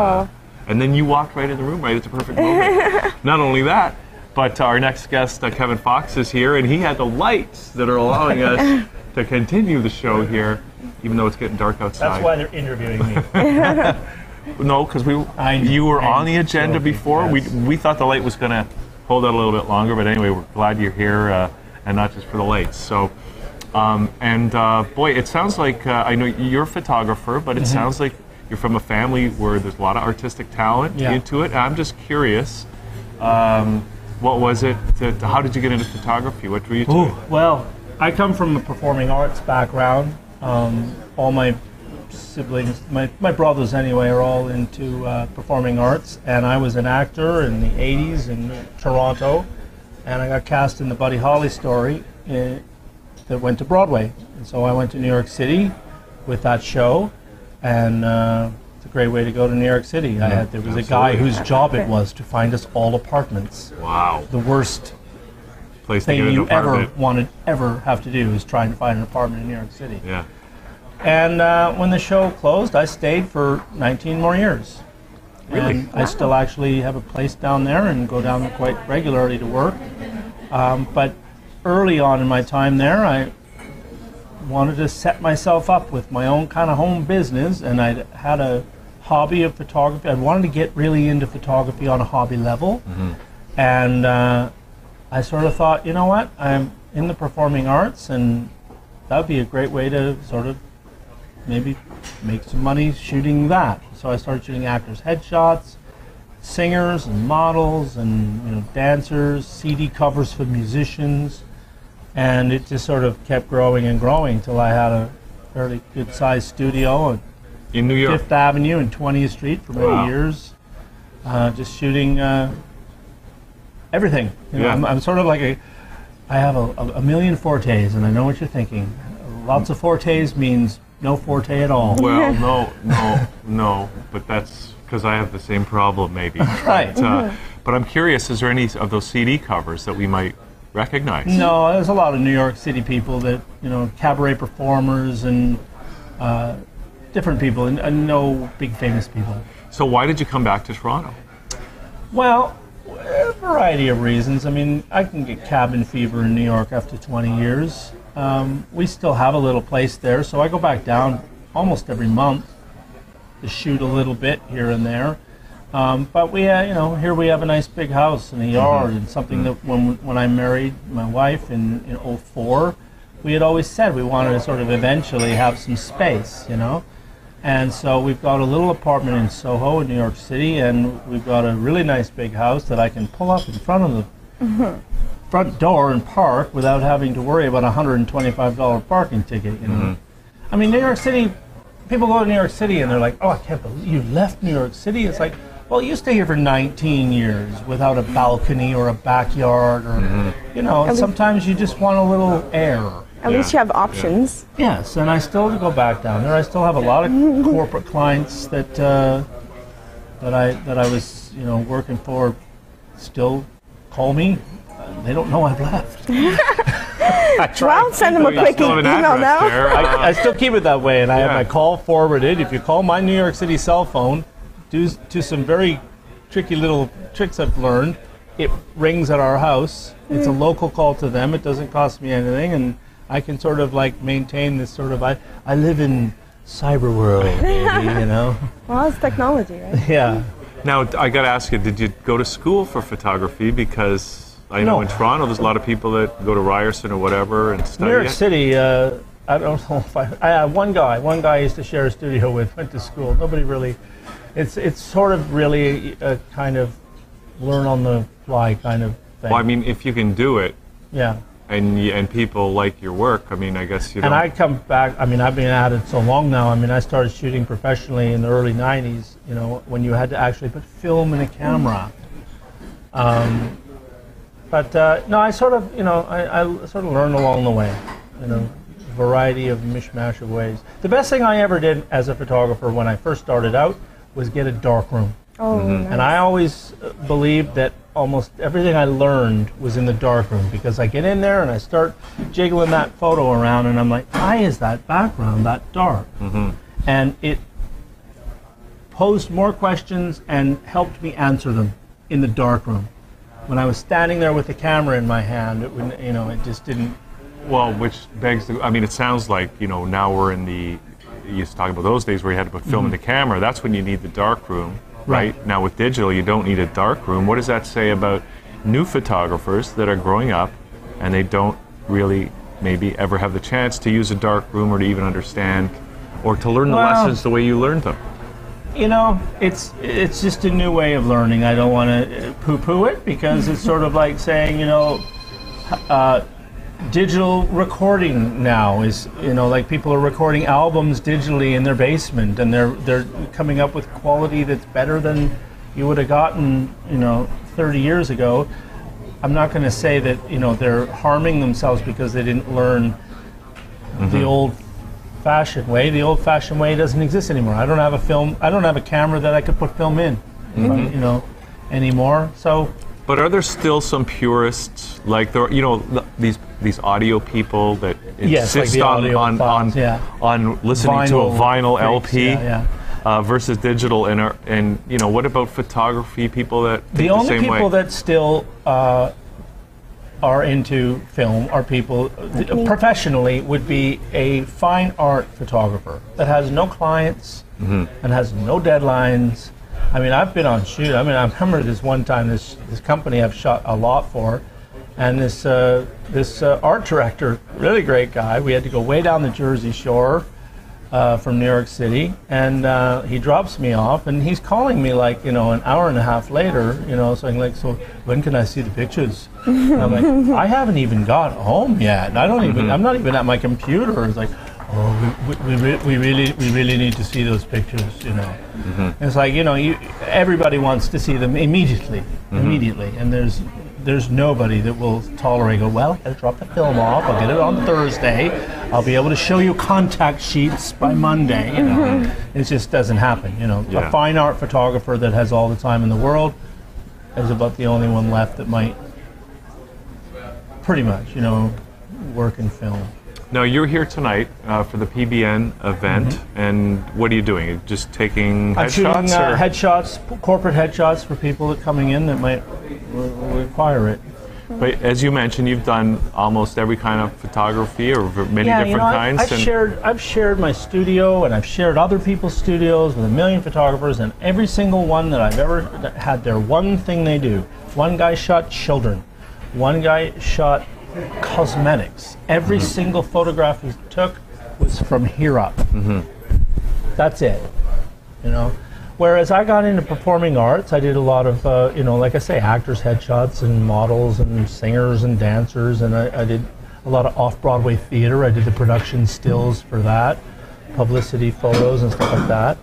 and then you walked right in the room right at the perfect moment. Not only that, but our next guest, Kevin Fox, is here, and he had the lights that are allowing us to continue the show here, even though it's getting dark outside. That's why they're interviewing me. No, because you were on the agenda before. Yes. We thought the light was going to hold out a little bit longer, but anyway, we're glad you're here, and not just for the lights. So. Boy, it sounds like, I know you're a photographer, but it sounds like you're from a family where there's a lot of artistic talent into it. I'm just curious, what was it, how did you get into photography? What drew you to it? Well, I come from a performing arts background. All my siblings, my brothers anyway, are all into performing arts, and I was an actor in the 80s in Toronto, and I got cast in the Buddy Holly story that went to Broadway. And so I went to New York City with that show, and it's a great way to go to New York City. There was a guy whose job it was to find us all apartments. Wow. The worst place thing you ever have to do is trying to find an apartment in New York City. Yeah. And when the show closed, I stayed for 19 more years. Really? And I still actually have a place down there and go down there quite regularly to work. But early on in my time there, I wanted to set myself up with my own kind of home business, and I had a hobby of photography. I wanted to get really into photography on a hobby level, and I sort of thought, you know what, I'm in the performing arts, and that would be a great way to sort of maybe make some money shooting that. So I started shooting actors' headshots, singers and models, and dancers, CD covers for musicians, and it just sort of kept growing and growing till I had a fairly good-sized studio in New York, Fifth Avenue and 20th Street for many years, just shooting everything. I'm sort of like I have a million fortes, and I know what you're thinking. Lots of fortes means no forte at all. Well, no, but that's because I have the same problem, maybe. Right. But I'm curious, is there any of those CD covers that we might recognize? No, there's a lot of New York City people that, cabaret performers and different people, and no big famous people. So why did you come back to Toronto? Well, a variety of reasons. I mean, I can get cabin fever in New York after 20 years. We still have a little place there, so I go back down almost every month to shoot a little bit here and there. But we, here we have a nice big house and a yard, and something that when I married my wife in 2004, we had always said we wanted to sort of eventually have some space, And so we've got a little apartment in Soho in New York City, and we've got a really nice big house that I can pull up in front of the front door and park without having to worry about a $125 parking ticket, I mean, New York City, people go to New York City and they're like, oh, I can't believe you left New York City. It's like, well, you stay here for 19 years without a balcony or a backyard, or, sometimes you just want a little air. At least you have options. Yes, and I still go back down there. I still have a lot of corporate clients that I was, working for. Still call me. They don't know I've left. Well, send them a quick email now. I still keep it that way, and I have my call forwarded. If you call my New York City cell phone, due to some very tricky little tricks I've learned, it rings at our house. It's a local call to them. It doesn't cost me anything, and I can sort of like maintain this sort of, I live in cyber world, baby, Well, it's technology, right? Yeah. Now, I got to ask you, did you go to school for photography? Because I know in Toronto there's a lot of people that go to Ryerson or whatever and study New York City, I don't know if I one guy I used to share a studio with, went to school. Nobody really, it's sort of really a kind of learn on the fly kind of thing. Well, I mean, if you can do it. Yeah. And people like your work, I mean, I guess you don't. And I come back, I mean, I've been at it so long now. I mean, I started shooting professionally in the early 90s, when you had to actually put film in a camera. No, I sort of, I sort of learned along the way, a variety of mishmash of ways. The best thing I ever did as a photographer when I first started out was get a dark room. Oh, nice. And I always believed that almost everything I learned was in the darkroom, because I get in there and I start jiggling that photo around and I'm like, why is that background that dark? And it posed more questions and helped me answer them in the darkroom. When I was standing there with the camera in my hand, it would, it just didn't. Well, which begs the, I mean, it sounds like, now we're in the, you used to talk about those days where you had to put film in the camera. That's when you need the darkroom. Right. Now with digital, you don't need a dark room. What does that say about new photographers that are growing up and they don't really maybe ever have the chance to use a dark room or to even understand or to learn the lessons the way you learned them? It's just a new way of learning. I don't want to poo-poo it, because it's sort of like saying, digital recording now is, like people are recording albums digitally in their basement, and they're coming up with quality that's better than you would have gotten, 30 years ago. I'm not going to say that, they're harming themselves because they didn't learn the old-fashioned way. The old-fashioned way doesn't exist anymore. I don't have a camera that I could put film in, anymore. So. But are there still some purists, like these audio people that insist on listening to a vinyl LP versus digital, and what about photography people that think the only same people way? that still are into film are people professionally would be a fine art photographer that has no clients and has no deadlines. I mean, I've been on shoot. I mean, I remember this one time, this company I've shot a lot for, and this art director, really great guy. We had to go way down the Jersey Shore from New York City, and he drops me off, and he's calling me like, an hour and a half later, saying like, so when can I see the pictures? And I'm like, I haven't even got home yet. I'm not even at my computer. It's like, we really need to see those pictures, And it's like, everybody wants to see them immediately, and there's nobody that will tolerate, well, I'll drop the film off, I'll get it on Thursday, I'll be able to show you contact sheets by Monday, It just doesn't happen, A fine art photographer that has all the time in the world is about the only one left that might pretty much, work in film. Now, you're here tonight for the PBN event, and what are you doing? You're just taking I'm headshots? Shooting headshots, coming headshots for people that coming in that might require it. But as you mentioned, you've done almost every kind of photography or many different kinds. I've shared my studio, and I've shared other people's studios with a million photographers, and every single one that I've ever had their one thing they do. One guy shot children. One guy shot cosmetics. Every single photograph he took was from here up. That's it. Whereas I got into performing arts, I did a lot of, like I say, actors' headshots and models and singers and dancers, and I did a lot of off-Broadway theater. I did the production stills for that, publicity photos and stuff like that.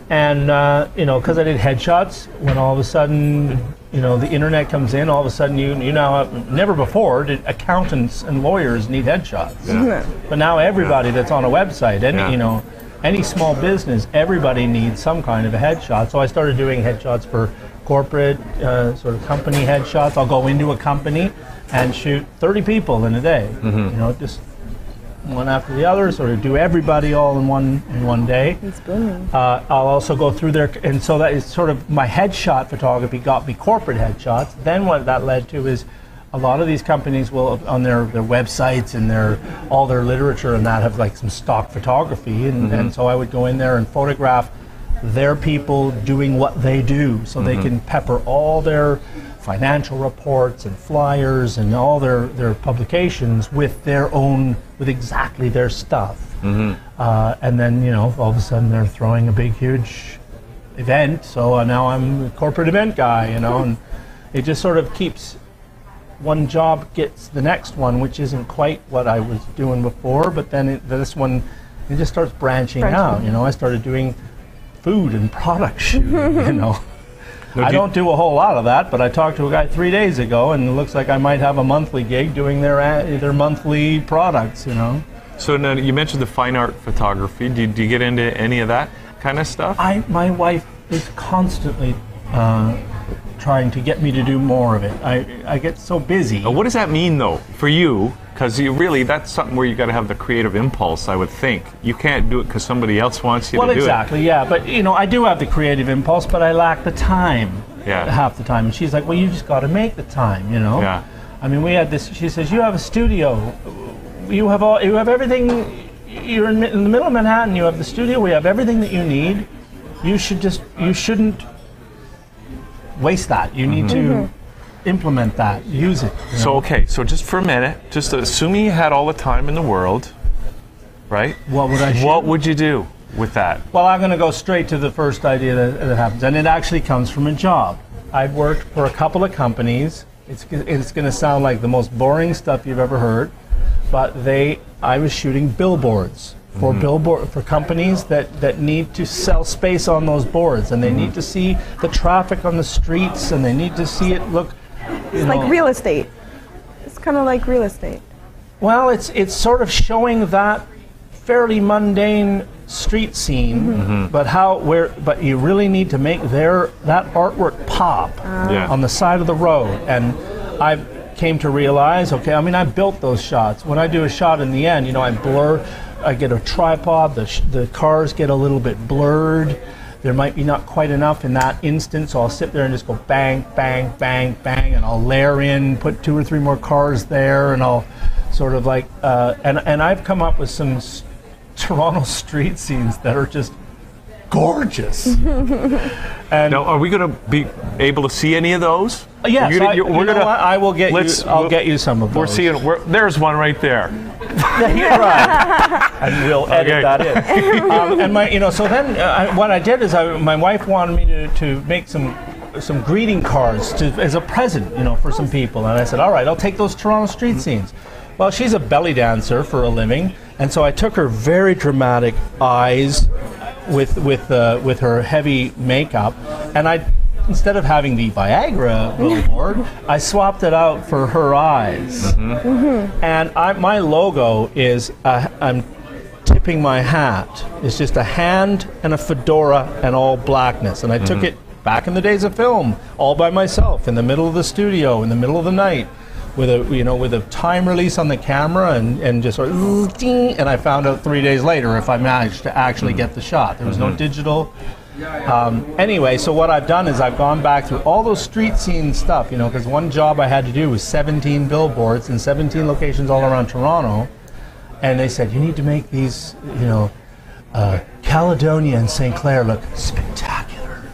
And, because I did headshots, when all of a sudden, the internet comes in, all of a sudden you now, never before did accountants and lawyers need headshots. But now everybody that's on a website, any small business, everybody needs some kind of a headshot. So I started doing headshots for corporate, sort of company headshots. I'll go into a company and shoot 30 people in a day, just one after the other, sort of do everybody all in one day. It's booming. I'll also go through there, and so that is sort of my headshot photography got me corporate headshots. Then what that led to is a lot of these companies will, on their websites and all their literature and that, have like some stock photography, and so I would go in there and photograph their people doing what they do, so they can pepper all their financial reports and flyers and all their publications with exactly their stuff. And then, all of a sudden they're throwing a big, huge event, so now I'm a corporate event guy, and it just sort of keeps, one job gets the next one, which isn't quite what I was doing before, but then this one, it just starts branching out, I started doing food and product shooting, I don't do a whole lot of that, but I talked to a guy 3 days ago, and it looks like I might have a monthly gig doing their monthly products, So now you mentioned the fine art photography. Do you get into any of that kind of stuff? My wife is constantly trying to get me to do more of it. I get so busy. What does that mean, though, for you? Because that's something where you got to have the creative impulse, I would think. You can't do it because somebody else wants you to do it. Well, exactly, yeah. But, I do have the creative impulse, but I lack the time half the time. And she's like, well, you just got to make the time, Yeah. I mean, we had this, she says, you have a studio. You have everything. You're in the middle of Manhattan. You have the studio. We have everything that you need. You shouldn't waste that. You need to implement that, use it. So just for a minute, just assuming you had all the time in the world, right? What would I shoot? What would you do with that? Well, I'm going to go straight to the first idea that happens, and it actually comes from a job. I've worked for a couple of companies. It's going to sound like the most boring stuff you've ever heard, but I was shooting billboards for companies that need to sell space on those boards, and they need to see the traffic on the streets, and they need to see it look. It's like real estate. It's kind of like real estate. Well, it's sort of showing that fairly mundane street scene, but you really need to make that artwork pop on the side of the road. And I came to realize, I built those shots. When I do a shot in the end, I blur. I get a tripod. The cars get a little bit blurred. there might be not quite enough in that instance, so I'll sit there and just go bang, bang, bang, bang, and I'll layer in, put 2 or 3 more cars there, and I'll sort of like, and I've come up with some Toronto street scenes that are just gorgeous. And now, are we going to be able to see any of those? Yes, I will get you. I'll get you some of those. We're seeing. There's one right there. Right. And we'll edit that in. And so then what I did is my wife wanted me to make some greeting cards as a present, for some people, and I said, all right, I'll take those Toronto street scenes. Well, she's a belly dancer for a living, and so I took her very dramatic eyes with her heavy makeup, and instead of having the Viagra billboard, I swapped it out for her eyes. And my logo is I'm tipping my hat. It's just a hand and a fedora and all blackness, and I took it back in the days of film, all by myself in the middle of the studio, in the middle of the night, with a time release on the camera, and just sort of, and I found out 3 days later if I managed to actually get the shot. There was no digital. Anyway, so what I've done is I've gone back through all those street scene stuff, because one job I had to do was 17 billboards in 17 locations all around Toronto, and they said, you need to make these, Caledonia and St. Clair look spectacular.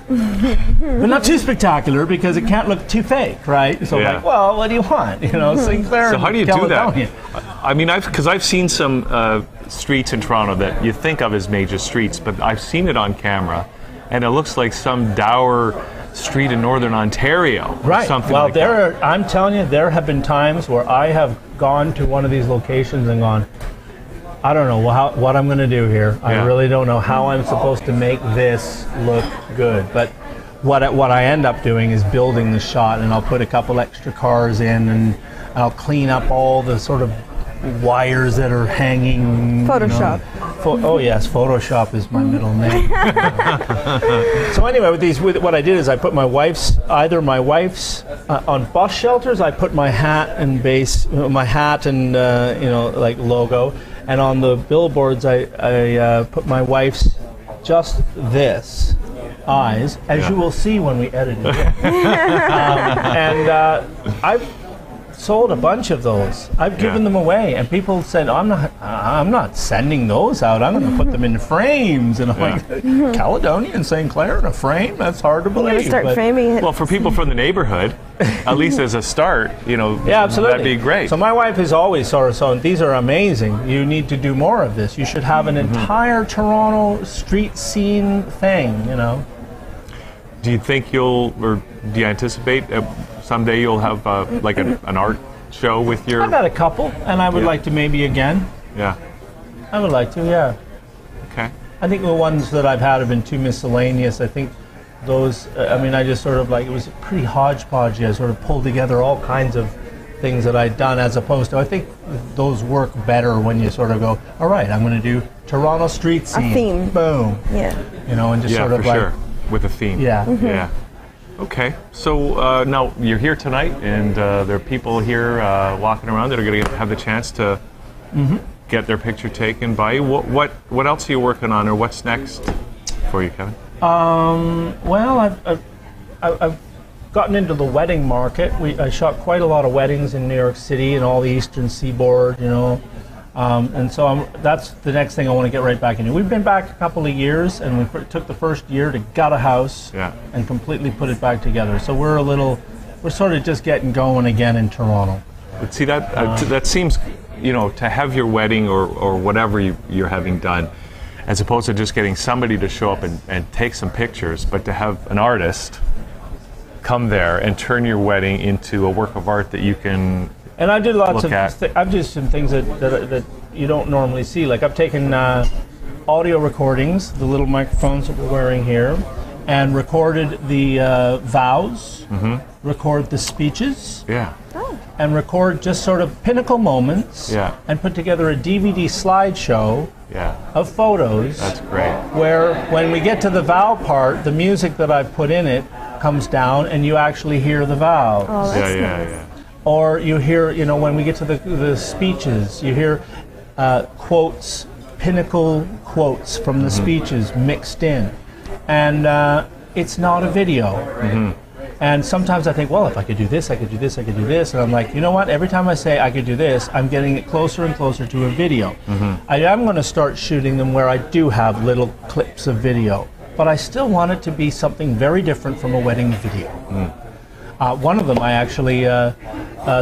But not too spectacular because it can't look too fake, right? So I'm like, well, what do you want? St. Clair. So how do you Caledonia. do that? I mean, because I've seen some streets in Toronto that you think of as major streets, but I've seen it on camera, and it looks like some dour street in Northern Ontario, right? Or something well, like that. I'm telling you, there have been times where I have gone to one of these locations and gone, I don't know what I'm going to do here. I really don't know how I'm supposed to make this look good. But what I end up doing is building the shot, and I'll put a couple extra cars in, and I'll clean up all the sort of wires that are hanging. Photoshop. Oh yes, Photoshop is my middle name. So anyway, what I did is I put my wife's on bus shelters. I put my hat and like logo. And on the billboards, I put my wife's just this eyes, as you will see when we edit it. I've sold a bunch of those. I've given them away, and people said, I'm not sending those out. I'm going to put them in frames. And I'm like, Caledonia and St. Clair in a frame? That's hard to believe. You're going to start framing it. Well, for people from the neighborhood, at least as a start, yeah, absolutely. That'd be great. So my wife has always so these are amazing. You need to do more of this. You should have an entire Toronto street scene thing, Do you think or do you anticipate someday you'll have like an art show with your... I've had a couple, and I would like to maybe again. Yeah. I would like to, yeah. Okay. I think the ones that I've had have been too miscellaneous. I think those, I just sort of like, it was pretty hodgepodge. I sort of pulled together all kinds of things that I'd done, as opposed to, I think those work better when you sort of go, all right, I'm going to do Toronto street scene. A theme. Boom. Yeah. And just sort of for like... sure. With a theme. Yeah. Yeah. Okay. So now you're here tonight, and there are people here walking around that are going to have the chance to get their picture taken by you. What else are you working on, or what's next for you, Kevin? Well, I've gotten into the wedding market. I shot quite a lot of weddings in New York City and all the Eastern Seaboard, and so that's the next thing I want to get right back into. We've been back a couple of years, and we took the first year to gut a house and completely put it back together. So we're sort of just getting going again in Toronto. But see, that seems, to have your wedding or whatever you're having done, as opposed to just getting somebody to show up and take some pictures, but to have an artist come there and turn your wedding into a work of art that you can... And I did lots of I've did some things that you don't normally see. Like I've taken audio recordings, the little microphones that we're wearing here, and recorded the vows, record the speeches, and record just sort of pinnacle moments, and put together a DVD slideshow of photos. That's great. Where when we get to the vow part, the music that I've put in it comes down, and you actually hear the vows. Oh, that's nice. Or you hear, when we get to the speeches, you hear quotes, pinnacle quotes from the speeches mixed in. and it's not a video. And sometimes I think, well, if I could do this, I could do this, I could do this. And I'm like, you know what? Every time I say I could do this, I'm getting it closer and closer to a video. I am going to start shooting them where I do have little clips of video. But I still want it to be something very different from a wedding video. One of them, I actually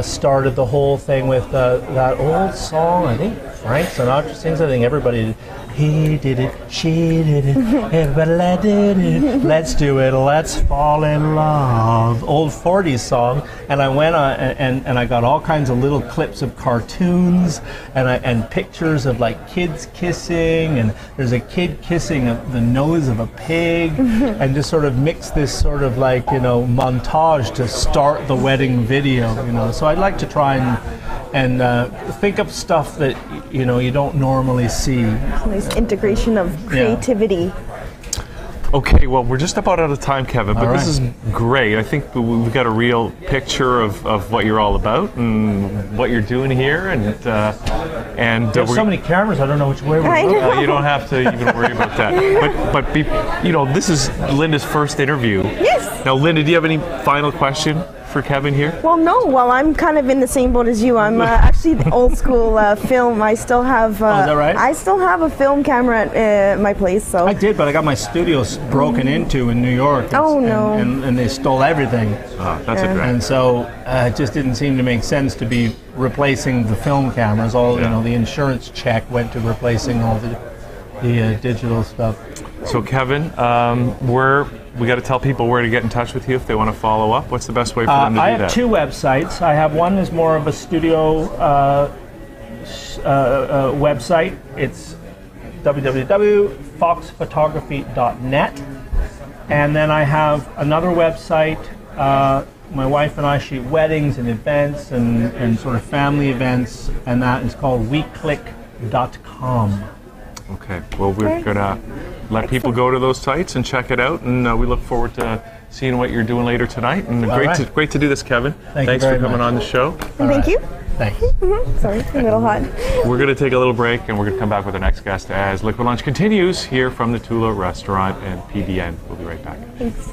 started the whole thing with that old song, I think Frank Sinatra sings, I think everybody did. He did it, she did it, everybody did it, let's do it, let's fall in love. Old 40s song, and I went and I got all kinds of little clips of cartoons and pictures of like kids kissing, and there's a kid kissing the nose of a pig, and just sort of mix this sort of like, you know, montage to start the wedding video, you know. So I'd like to try and think of stuff that, you know, you don't normally see. Nice integration of creativity. Okay, well, we're just about out of time, Kevin, but All this is great. I think we've got a real picture of what you're all about and what you're doing here, and there's so many cameras, I don't know which way we're going. You don't have to even worry about that. But you know, this is Linda's first interview. Yes. Now, Linda, do you have any final question for Kevin here? Well, no. Well, I'm kind of in the same boat as you. I'm actually old school film. I still have. Is that right? I still have a film camera at my place. So I did, but I got my studio broken into in New York. And they stole everything. Oh, that's a drag. And so it just didn't seem to make sense to be replacing the film cameras. All you know, the insurance check went to replacing all the digital stuff. So, Kevin, we got to tell people where to get in touch with you if they want to follow up. What's the best way for them to do that? I have two websites. I have one is more of a studio website. It's www.foxphotography.net. And then I have another website. My wife and I shoot weddings and events and sort of family events, and that is called weclick.com. Okay, well, we're going to let people go to those sites and check it out, and we look forward to seeing what you're doing later tonight. And great to do this, Kevin. Thanks for coming on the show. Thank you. Thanks. Sorry, a little hot. We're going to take a little break, and we're going to come back with our next guest as Liquid Lunch continues here from the Toula Restaurant and PBN. We'll be right back. Thanks.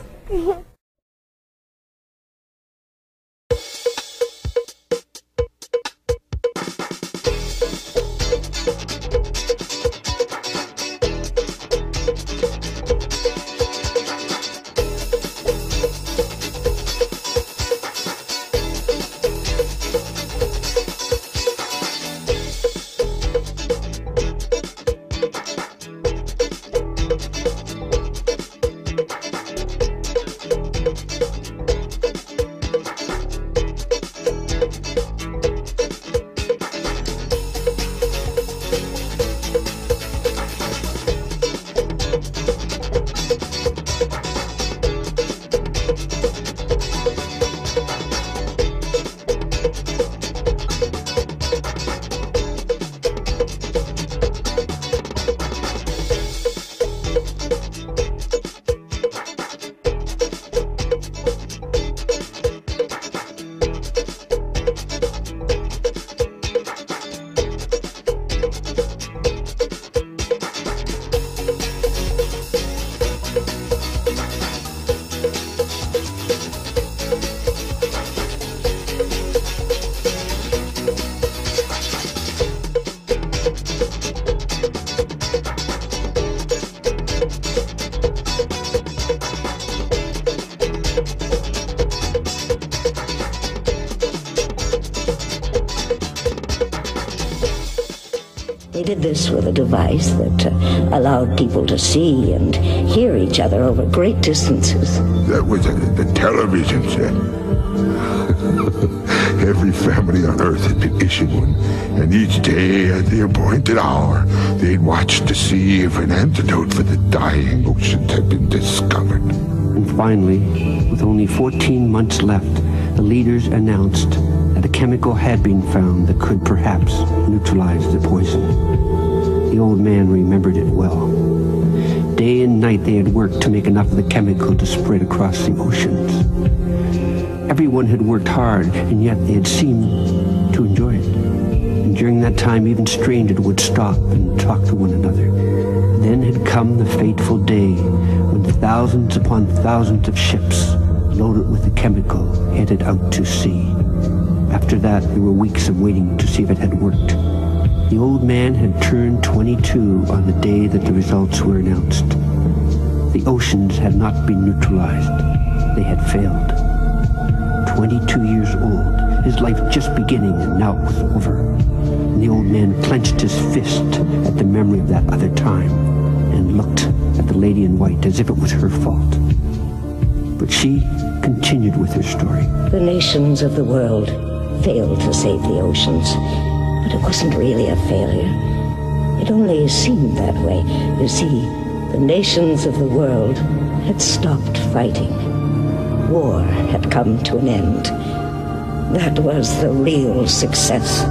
They did this with a device that allowed people to see and hear each other over great distances. That was the television set. Every family on Earth had been issued one, and each day at the appointed hour, they'd watch to see if an antidote for the dying oceans had been discovered. And finally, with only 14 months left, the leaders announced that a chemical had been found that could perhaps neutralize the poison. The old man remembered it well. Day and night they had worked to make enough of the chemical to spread across the oceans. Everyone had worked hard, and yet they had seemed to enjoy it. during that time even strangers would stop and talk to one another. Then had come the fateful day when thousands upon thousands of ships loaded with the chemical headed out to sea. After that, there were weeks of waiting to see if it had worked. The old man had turned 22 on the day that the results were announced. The oceans had not been neutralized. They had failed. 22 years old, his life just beginning, and now it was over. And the old man clenched his fist at the memory of that other time and looked at the lady in white as if it was her fault. But she continued with her story. The nations of the world failed to save the oceans, but it wasn't really a failure. It only seemed that way. You see, the nations of the world had stopped fighting. War had come to an end. That was the real success.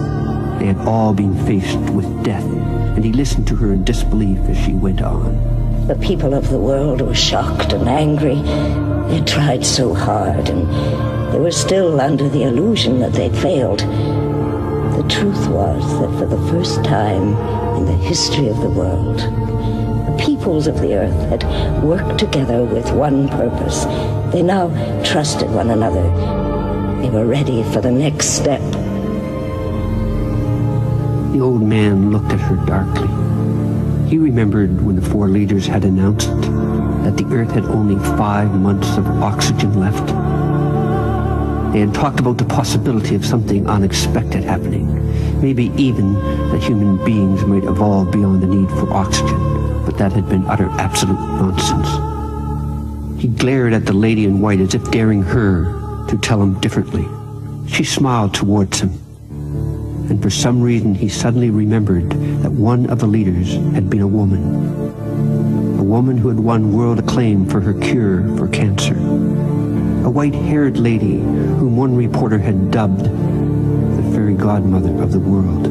They had all been faced with death, and he listened to her in disbelief as she went on. The people of the world were shocked and angry. They had tried so hard, and they were still under the illusion that they'd failed. The truth was that for the first time in the history of the world, the peoples of the earth had worked together with one purpose. They now trusted one another. They were ready for the next step. The old man looked at her darkly. He remembered when the four leaders had announced that the earth had only 5 months of oxygen left. They had talked about the possibility of something unexpected happening. Maybe even that human beings might evolve beyond the need for oxygen. But that had been utter absolute nonsense. He glared at the lady in white as if daring her to tell him differently. She smiled towards him. And for some reason he suddenly remembered that one of the leaders had been a woman. A woman who had won world acclaim for her cure for cancer. A white-haired lady whom one reporter had dubbed the fairy godmother of the world.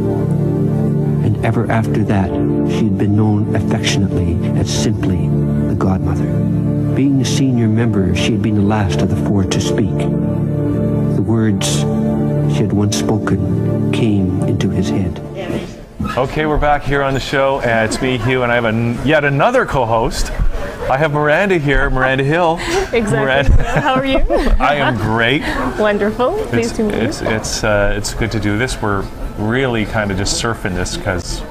And ever after that, she had been known affectionately as simply the godmother. Being the senior member, she had been the last of the four to speak. The words she had once spoken came into his head. Okay, we're back here on the show, and it's me, Hugh, and I have yet another co-host. I have Miranda here, Miranda Hill. Exactly. Miranda. How are you? I am great. Wonderful. Pleased to meet you. It's good to do this. We're really kind of just surfing this because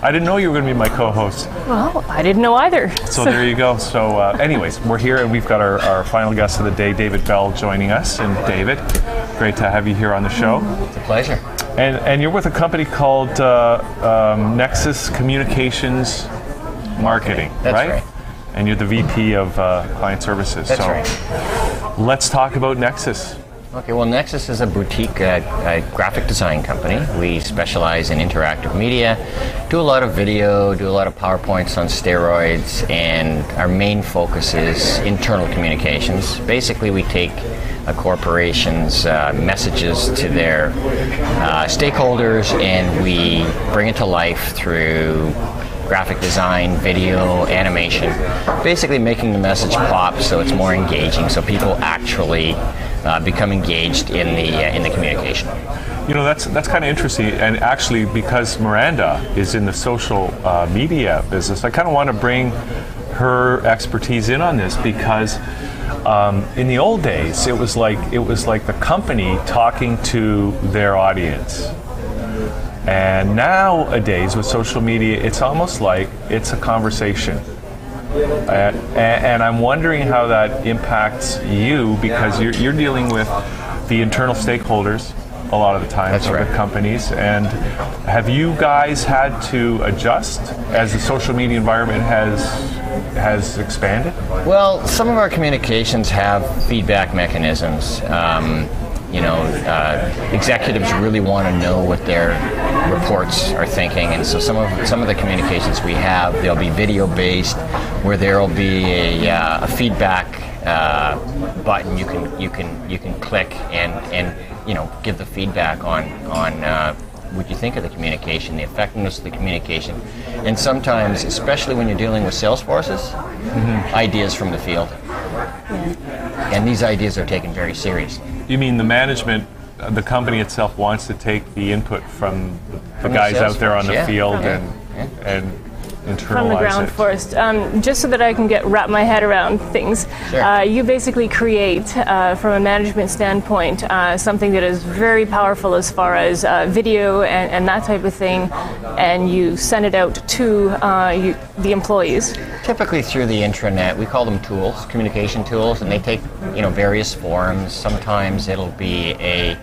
I didn't know you were going to be my co-host. Well, I didn't know either. So there you go. So anyways, we're here and we've got our final guest of the day, David Bell, joining us. And David, great to have you here on the show. It's a pleasure. And you're with a company called Nexus Communications Marketing, That's right? And you're the VP of Client Services. That's so right. Let's talk about Nexus. Okay, well, Nexus is a boutique graphic design company. We specialize in interactive media, do a lot of video, do a lot of PowerPoints on steroids, and our main focus is internal communications. Basically, we take a corporation's messages to their stakeholders, and we bring it to life through graphic design, video, animation, basically making the message pop so it's more engaging, so people actually become engaged in the communication. You know, that's kind of interesting, and actually because Miranda is in the social media business, I kind of want to bring her expertise in on this because in the old days it was like the company talking to their audience. And nowadays with social media, it's almost like it's a conversation. And I'm wondering how that impacts you because you're dealing with the internal stakeholders a lot of the time of the companies. And have you guys had to adjust as the social media environment has expanded? Well, some of our communications have feedback mechanisms. Executives really want to know what their reports are thinking, and so some of the communications we have, they'll be video based, where there'll be a feedback button you can click and give the feedback on what you think of the communication, the effectiveness of the communication, and sometimes, especially when you're dealing with sales forces, ideas from the field, and these ideas are taken very seriously. You mean the management the company itself wants to take the input from the guys out there on the field and internalize from the ground it. first, just so that I can wrap my head around things. Sure. You basically create, from a management standpoint, something that is very powerful as far as video and that type of thing, and you send it out to the employees. Typically through the intranet. We call them tools, communication tools, and they take various forms. Sometimes it'll be an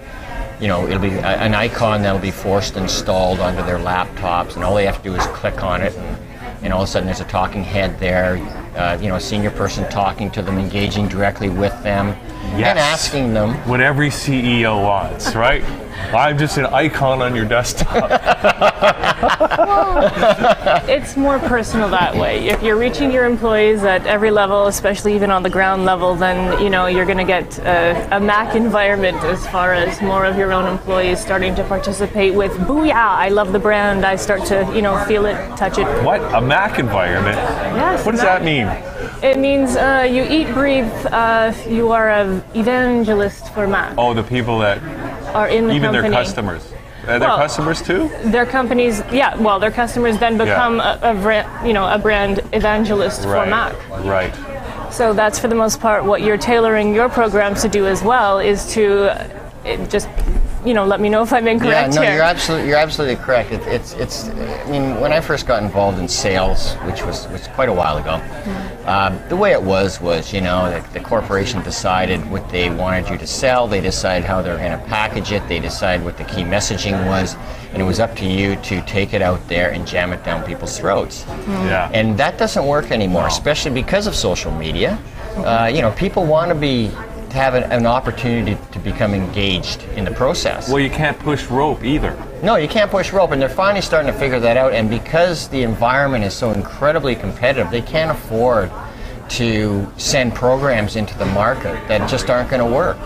icon that'll be forced installed onto their laptops, and all they have to do is click on it, and all of a sudden there's a talking head there, a senior person talking to them, engaging directly with them, and asking them what every CEO wants, right? I'm just an icon on your desktop. It's more personal that way. If you're reaching your employees at every level, especially even on the ground level, then you're going to get a Mac environment as far as more of your own employees starting to participate with, booyah, I love the brand, I start to feel it, touch it. What? A Mac environment? Yes. What does that mean? It means you eat, breathe, you are an evangelist for Mac. Oh, the people that are in the even company. their customers. Are their customers too? Their companies, their customers then become a brand evangelist for Mac. Right. So that's for the most part what you're tailoring your programs to do as well, is to just let me know if I'm incorrect here. You're absolutely correct. It's. I mean, when I first got involved in sales, which was quite a while ago, the way it was the corporation decided what they wanted you to sell. They decided how they're going to package it. They decided what the key messaging was, and it was up to you to take it out there and jam it down people's throats. Yeah. And that doesn't work anymore, especially because of social media. People want to have an opportunity to become engaged in the process. Well, you can't push rope either. No, you can't push rope, and they're finally starting to figure that out, and because the environment is so incredibly competitive, they can't afford to send programs into the market that just aren't going to work,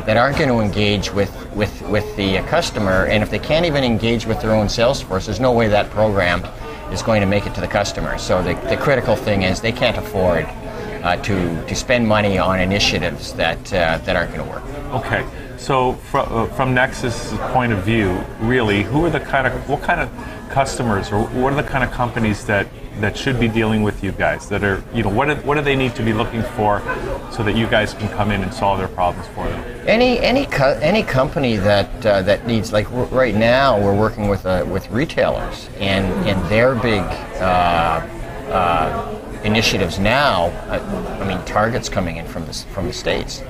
that aren't going to engage with the customer, and if they can't even engage with their own sales force, there's no way that program is going to make it to the customer. So the critical thing is they can't afford to spend money on initiatives that aren't going to work. Okay, so from Nexus' point of view, really, what kind of customers, or what are the kind of companies that should be dealing with you guys? That are, what do they need to be looking for so that you guys can come in and solve their problems for them? Any company that needs, like right now, we're working with retailers, and their big initiatives now. Target's coming in from the States,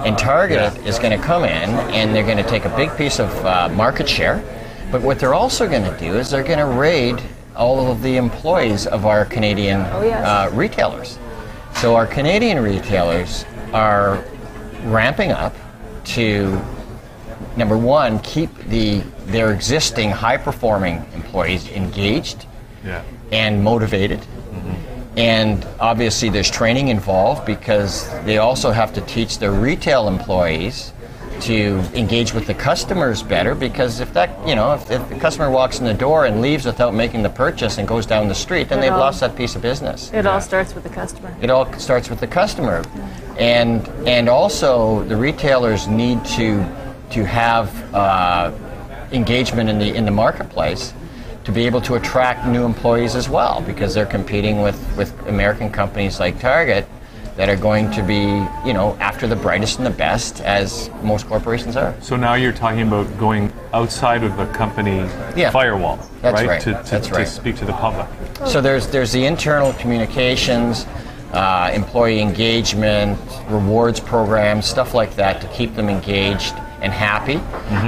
and Target is going to come in and they're going to take a big piece of market share. But what they're also going to do is they're going to raid all of the employees of our Canadian retailers. So our Canadian retailers are ramping up to, number one, keep their existing high-performing employees engaged and motivated. And obviously there's training involved because they also have to teach their retail employees to engage with the customers better, because if the customer walks in the door and leaves without making the purchase and goes down the street, then they've lost that piece of business. It all starts with the customer. It all starts with the customer. And also the retailers need to have engagement in the marketplace to be able to attract new employees as well, because they're competing with American companies like Target that are going to be, after the brightest and the best, as most corporations are. So now you're talking about going outside of the company firewall, right? To speak to the public. So there's the internal communications, employee engagement, rewards programs, stuff like that to keep them engaged and happy.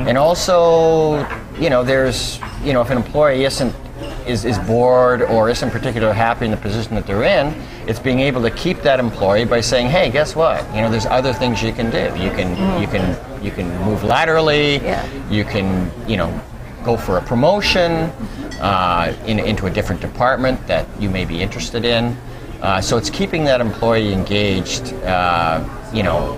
And also, there's, if an employee is bored or isn't particularly happy in the position that they're in, it's being able to keep that employee by saying, hey, guess what? There's other things you can do. You can move laterally. You can go for a promotion into a different department that you may be interested in. So it's keeping that employee engaged.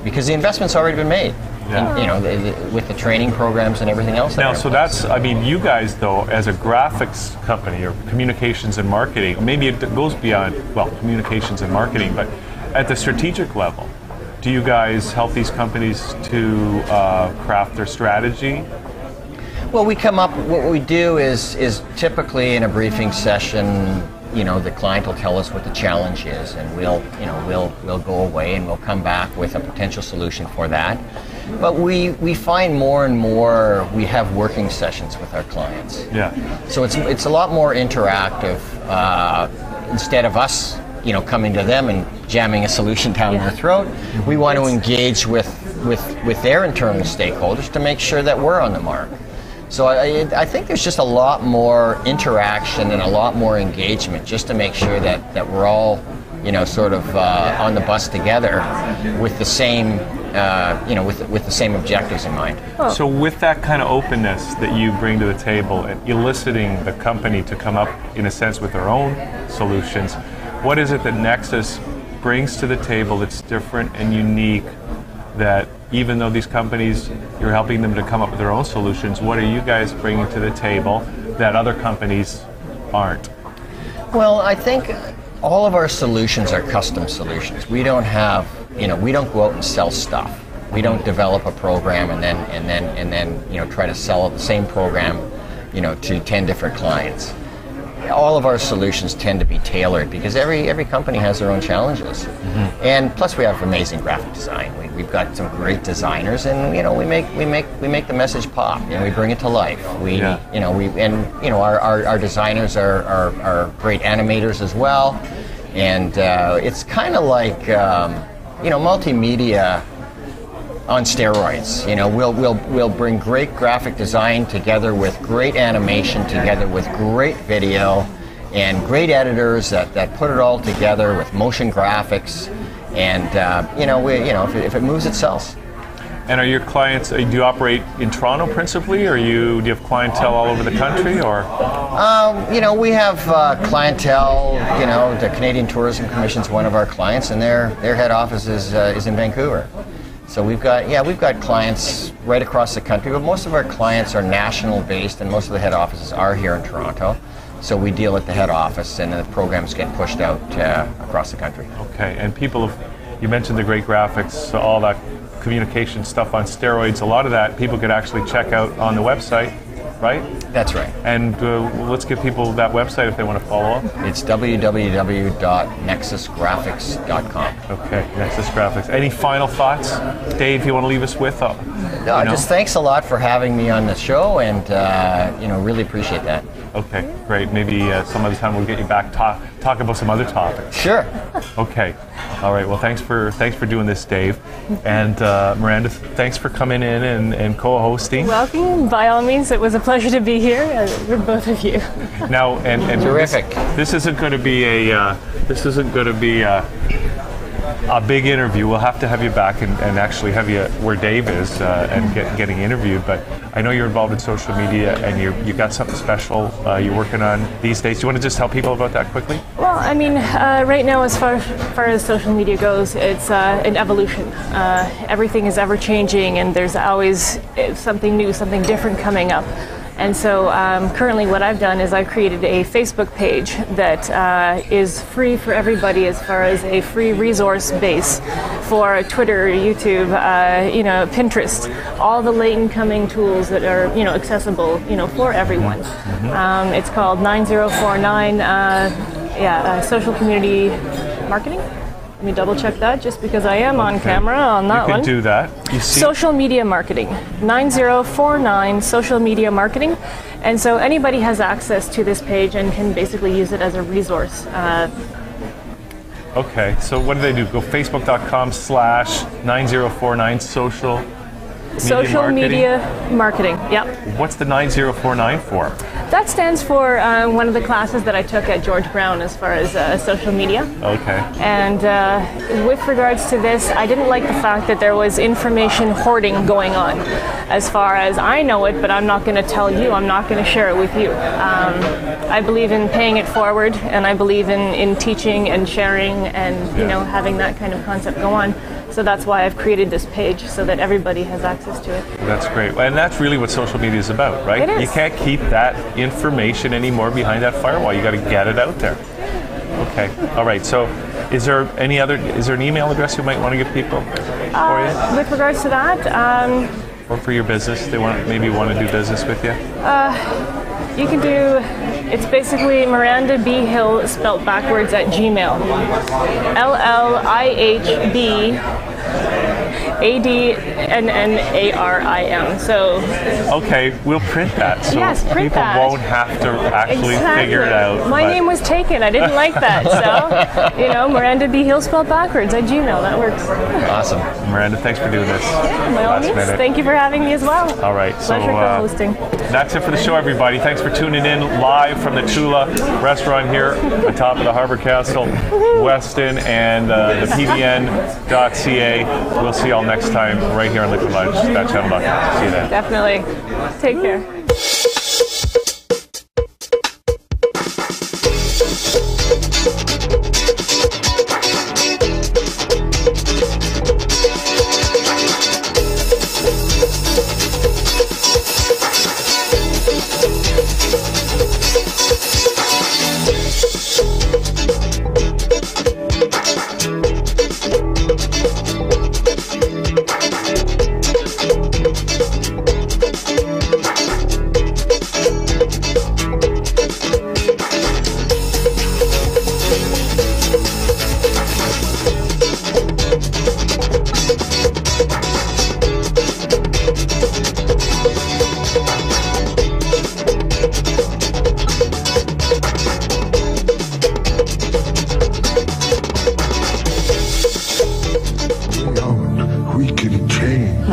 Because the investment's already been made. And, with the training programs and everything else. Now, so that's, you guys, though, as a graphics company or communications and marketing, maybe it goes beyond, communications and marketing, but at the strategic level, do you guys help these companies to craft their strategy? Well, what we do is typically in a briefing session, the client will tell us what the challenge is, and we'll go away and we'll come back with a potential solution for that. But we find more and more we have working sessions with our clients. Yeah. So it's a lot more interactive instead of us, coming to them and jamming a solution down their throat. We want to engage with their internal stakeholders to make sure that we're on the mark. So I think there's just a lot more interaction and a lot more engagement just to make sure that we're all, sort of on the bus together with the same, with the same objectives in mind. So with that kind of openness that you bring to the table and eliciting the company to come up, in a sense, with their own solutions, what is it that Nexus brings to the table that's different and unique, that even though these companies, you're helping them to come up with their own solutions, what are you guys bringing to the table that other companies aren't? Well, I think all of our solutions are custom solutions. We don't have, we don't go out and sell stuff. We don't develop a program and then try to sell the same program, to 10 different clients. All of our solutions tend to be tailored because every company has their own challenges, and plus we have amazing graphic design. We've got some great designers, and we make the message pop, and we bring it to life. Our designers are great animators as well, and it's kind of like multimedia on steroids. We'll bring great graphic design together with great animation, together with great video, and great editors that put it all together with motion graphics, and if it moves, it sells. And are your clients, do you operate in Toronto principally, or do you have clientele all over the country, or? We have clientele, the Canadian Tourism Commission is one of our clients, and their head office is in Vancouver. So we've got clients right across the country, but most of our clients are national based, and most of the head offices are here in Toronto. So we deal at the head office, and the programs get pushed out across the country. Okay, and you mentioned the great graphics, all that communication stuff on steroids. A lot of that people could actually check out on the website, right? That's right. And let's give people that website if they want to follow up. It's www.nexusgraphics.com. Okay, Nexus Graphics. Any final thoughts, Dave, you want to leave us with? Just thanks a lot for having me on the show, and really appreciate that. Okay, great. Maybe some other time we'll get you back talk about some other topics. Sure. Okay. All right. Well, thanks for doing this, Dave, and Miranda. Thanks for coming in and co-hosting. Welcome. By all means, it was a pleasure to be here with both of you. Now, and terrific. This isn't going to be a big interview. We'll have to have you back and actually have you where Dave is and getting interviewed. But I know you're involved in social media, and you got something special you're working on these days. Do you want to just tell people about that quickly? Well, I mean, right now, as far as social media goes, it's an evolution. Everything is ever changing, and there's always something new, something different coming up. And so currently what I've done is I've created a Facebook page that is free for everybody as far as a free resource base for Twitter, YouTube, Pinterest, all the late incoming tools that are accessible for everyone. It's called 9049 Social Community Marketing. Let me double check that just because I am on camera on that one. You can do that. Social media marketing. 9049 social media marketing. And so anybody has access to this page and can basically use it as a resource. Okay, so what do they do? Go facebook.com/9049 social media marketing. Yep. What's the 9049 for? That stands for one of the classes that I took at George Brown as far as social media. Okay. And with regards to this, I didn't like the fact that there was information hoarding going on. As far as I know it, but I'm not going to tell you, I'm not going to share it with you. I believe in paying it forward, and I believe in teaching and sharing and having that kind of concept go on. So that's why I've created this page, so that everybody has access to it. That's great. And that's really what social media is about, right? It is. You can't keep that information anymore behind that firewall. You got to get it out there. Okay. All right. So Is there an email address you might want to give people for you? With regards to that, or for your business, they maybe want to do business with you? you can do, it's basically Miranda B. Hill spelled backwards at Gmail. LLIHBADNNARIM. So. Okay, we'll print that. So yes, print people that. Won't have to actually figure it out. My name was taken. I didn't like that. So, Miranda B. Hill spelled backwards at Gmail. That works. Awesome. Miranda, thanks for doing this. Yeah, by all means. Thank you for having me as well. All right. Pleasure co-hosting. That's it for the show, everybody. Thanks for tuning in live from the Toula Restaurant here atop of the Harbour Castle, Weston, and the PBN.ca. We'll see you all next time right here on Liquid Lunch. That channel. See you then. Definitely. Take care.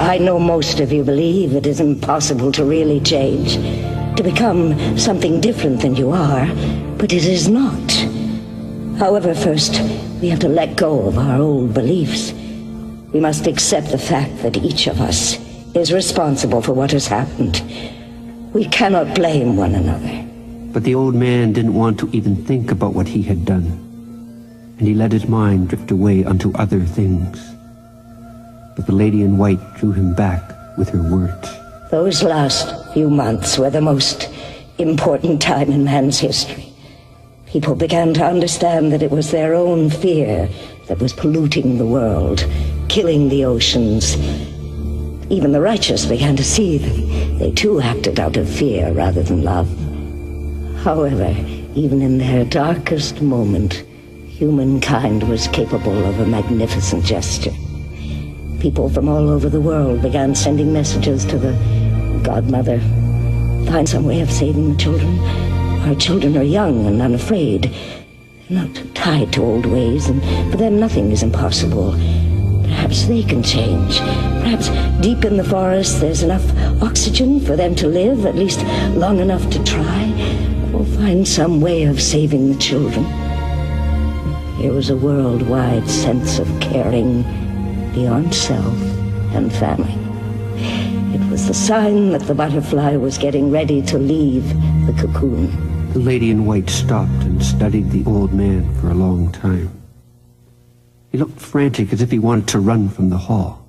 I know most of you believe it is impossible to really change, to become something different than you are, but it is not. However, first, we have to let go of our old beliefs. We must accept the fact that each of us is responsible for what has happened. We cannot blame one another. But the old man didn't want to even think about what he had done, and he let his mind drift away unto other things. But the lady in white drew him back with her words. Those last few months were the most important time in man's history. People began to understand that it was their own fear that was polluting the world, killing the oceans. Even the righteous began to see that they too acted out of fear rather than love. However, even in their darkest moment, humankind was capable of a magnificent gesture. People from all over the world began sending messages to the Godmother. Find some way of saving the children. Our children are young and unafraid. They're not tied to old ways, and for them nothing is impossible. Perhaps they can change. Perhaps deep in the forest there's enough oxygen for them to live, at least long enough to try. We'll find some way of saving the children. Here was a worldwide sense of caring beyond self and family. It was the sign that the butterfly was getting ready to leave the cocoon. The lady in white stopped and studied the old man for a long time. He looked frantic, as if he wanted to run from the hall.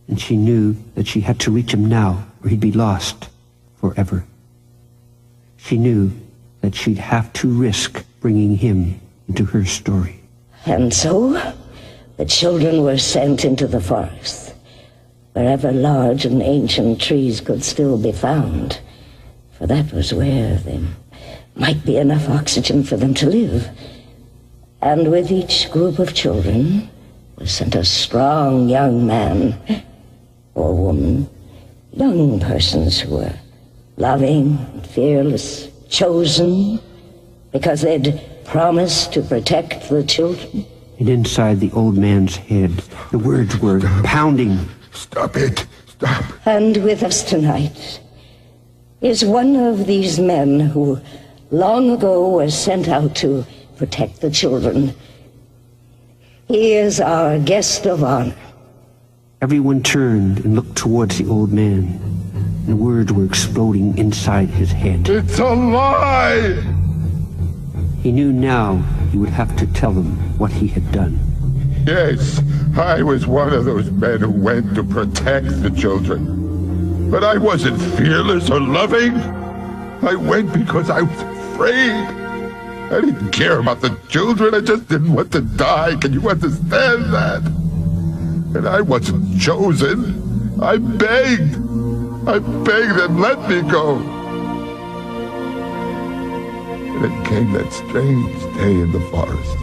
And she knew that she had to reach him now, or he'd be lost forever. She knew that she'd have to risk bringing him into her story. And so, the children were sent into the forest, wherever large and ancient trees could still be found, for that was where there might be enough oxygen for them to live. And with each group of children was sent a strong young man or woman, young persons who were loving, fearless, chosen, because they'd promised to protect the children. And inside the old man's head, the words were pounding. Stop it! Stop! And with us tonight is one of these men who long ago was sent out to protect the children. He is our guest of honor. Everyone turned and looked towards the old man, and words were exploding inside his head. It's a lie! He knew now he would have to tell them what he had done. Yes, I was one of those men who went to protect the children. But I wasn't fearless or loving. I went because I was afraid. I didn't care about the children. I just didn't want to die. Can you understand that? And I wasn't chosen. I begged. I begged them, let me go. And then came that strange day in the forest.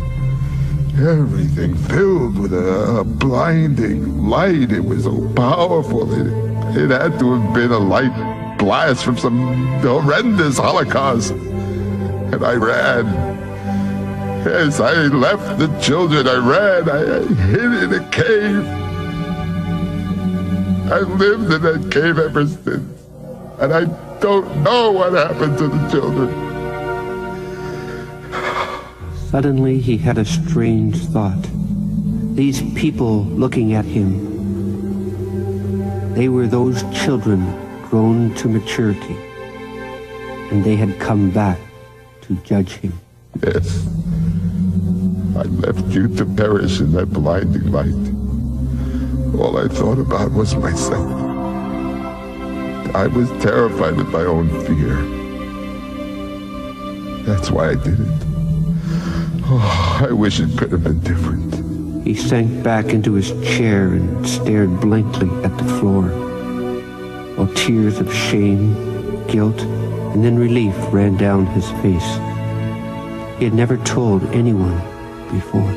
Everything filled with a blinding light. It was so powerful. It had to have been a light blast from some horrendous Holocaust. And I ran. Yes, I left the children. I ran. I hid in a cave. I lived in that cave ever since. And I don't know what happened to the children. Suddenly he had a strange thought. These people looking at him, they were those children grown to maturity, and they had come back to judge him. Yes. I left you to perish in that blinding light. All I thought about was myself. I was terrified with my own fear. That's why I did it. Oh, I wish it could have been different. He sank back into his chair and stared blankly at the floor, while tears of shame, guilt, and then relief ran down his face. He had never told anyone before.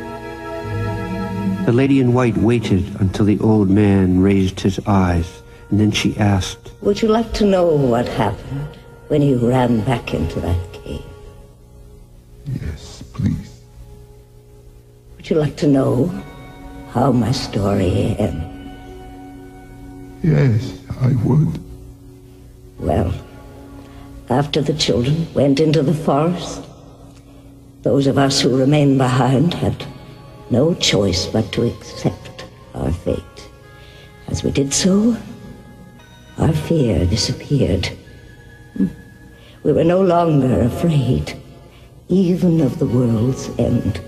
The lady in white waited until the old man raised his eyes, and then she asked, "Would you like to know what happened when you ran back into that cave?" Yes, please. Would you like to know how my story ends? Yes, I would. Well, after the children went into the forest, those of us who remained behind had no choice but to accept our fate. As we did so, our fear disappeared. We were no longer afraid, even of the world's end.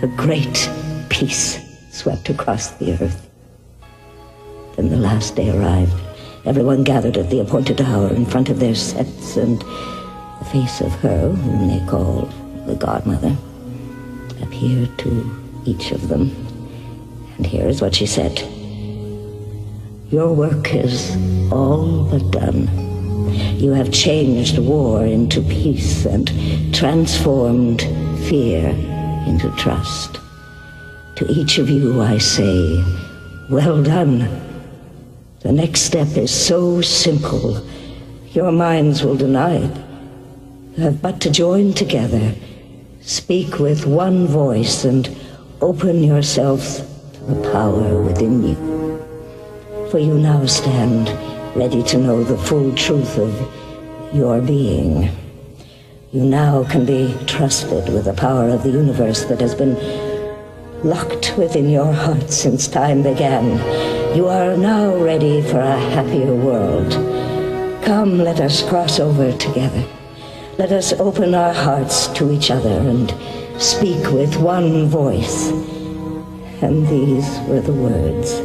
A great peace swept across the earth. Then the last day arrived. Everyone gathered at the appointed hour in front of their sets, and the face of her, whom they called the godmother, appeared to each of them. And here is what she said. "Your work is all but done. You have changed war into peace and transformed fear into trust. To each of you I say, well done. The next step is so simple, your minds will deny it. You have but to join together, speak with one voice, and open yourselves to the power within you. For you now stand ready to know the full truth of your being. You now can be trusted with the power of the universe that has been locked within your heart since time began. You are now ready for a happier world. Come, let us cross over together. Let us open our hearts to each other and speak with one voice." And these were the words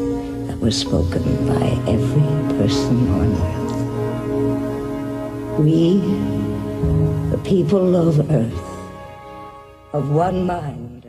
that were spoken by every person on earth. We, the people of earth, of one mind.